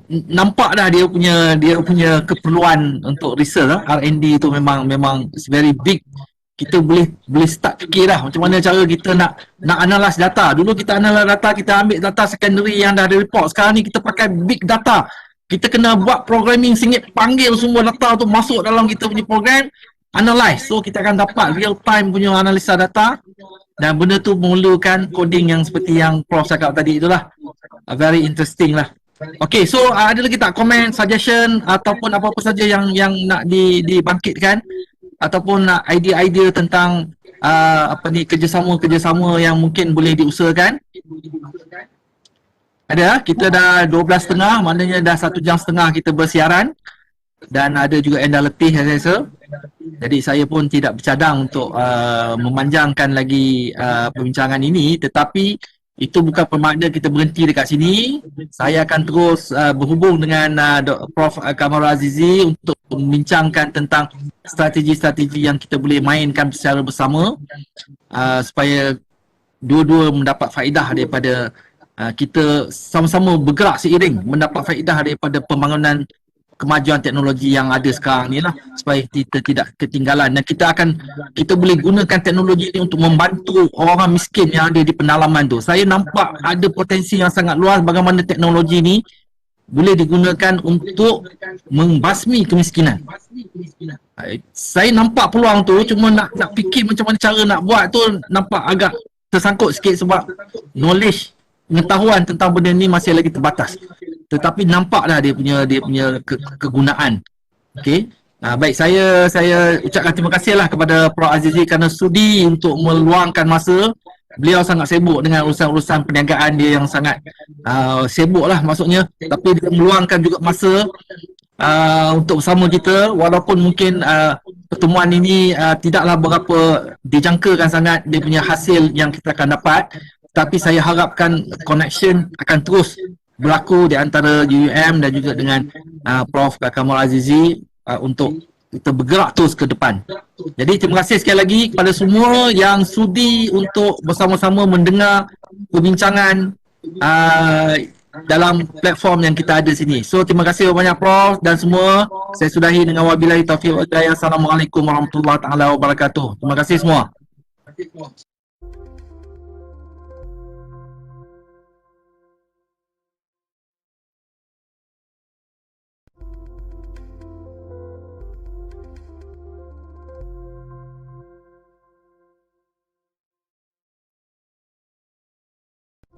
Nampak dah dia punya keperluan untuk research R&D tu memang it's very big. Kita boleh start fikir dah macam mana cara kita nak analyze data. Dulu kita analyze data, kita ambil data secondary yang dah ada report. Sekarang ni kita pakai big data. Kita kena buat programming singit, panggil semua data tu masuk dalam kita punya program, analyze. So kita akan dapat real time punya analisa data, dan benda tu memerlukan coding yang seperti yang Prof cakap tadi itulah. Very interesting lah. Okay, so ada lagi tak komen, suggestion ataupun apa-apa saja yang nak dibangkitkan, ataupun nak idea-idea tentang kerjasama yang mungkin boleh diusahakan? Ada? Kita dah 12.30, maknanya dah 1 jam setengah kita bersiaran, dan ada juga yang dah letih saya rasa. Jadi saya pun tidak bercadang untuk memanjangkan lagi perbincangan ini, tetapi itu bukan bermakna kita berhenti dekat sini. Saya akan terus berhubung dengan Prof Kamarul Azizi untuk membincangkan tentang strategi-strategi yang kita boleh mainkan secara bersama, supaya dua-dua mendapat faedah daripada kita sama-sama bergerak seiring mendapat faedah daripada pembangunan kemajuan teknologi yang ada sekarang ni lah, supaya kita tidak ketinggalan, dan kita boleh gunakan teknologi ni untuk membantu orang miskin yang ada di pedalaman tu. Saya nampak ada potensi yang sangat luas bagaimana teknologi ni boleh digunakan untuk membasmi kemiskinan. Saya nampak peluang tu, cuma nak fikir macam mana cara nak buat tu nampak agak tersangkut sikit sebab knowledge, pengetahuan tentang benda ni masih lagi terbatas. Tetapi nampaklah dia punya kegunaan. Okey. Baik, saya ucapkan terima kasihlah kepada Prof Azizi kerana sudi untuk meluangkan masa. Beliau sangat sibuk dengan urusan-urusan perniagaan dia yang sangat sibuk lah maksudnya, tapi dia meluangkan juga masa untuk bersama kita, walaupun mungkin pertemuan ini tidaklah berapa dijangkakan sangat dia punya hasil yang kita akan dapat, tapi saya harapkan connection akan terus berlaku di antara UUM dan juga dengan Prof Kamal Azizi untuk kita bergerak terus ke depan. Jadi terima kasih sekali lagi kepada semua yang sudi untuk bersama-sama mendengar perbincangan dalam platform yang kita ada sini. So terima kasih banyak Prof dan semua. Saya sudahi dengan wabillahi taufiq wal hidayah. Assalamualaikum warahmatullahi taala wabarakatuh. Terima kasih semua.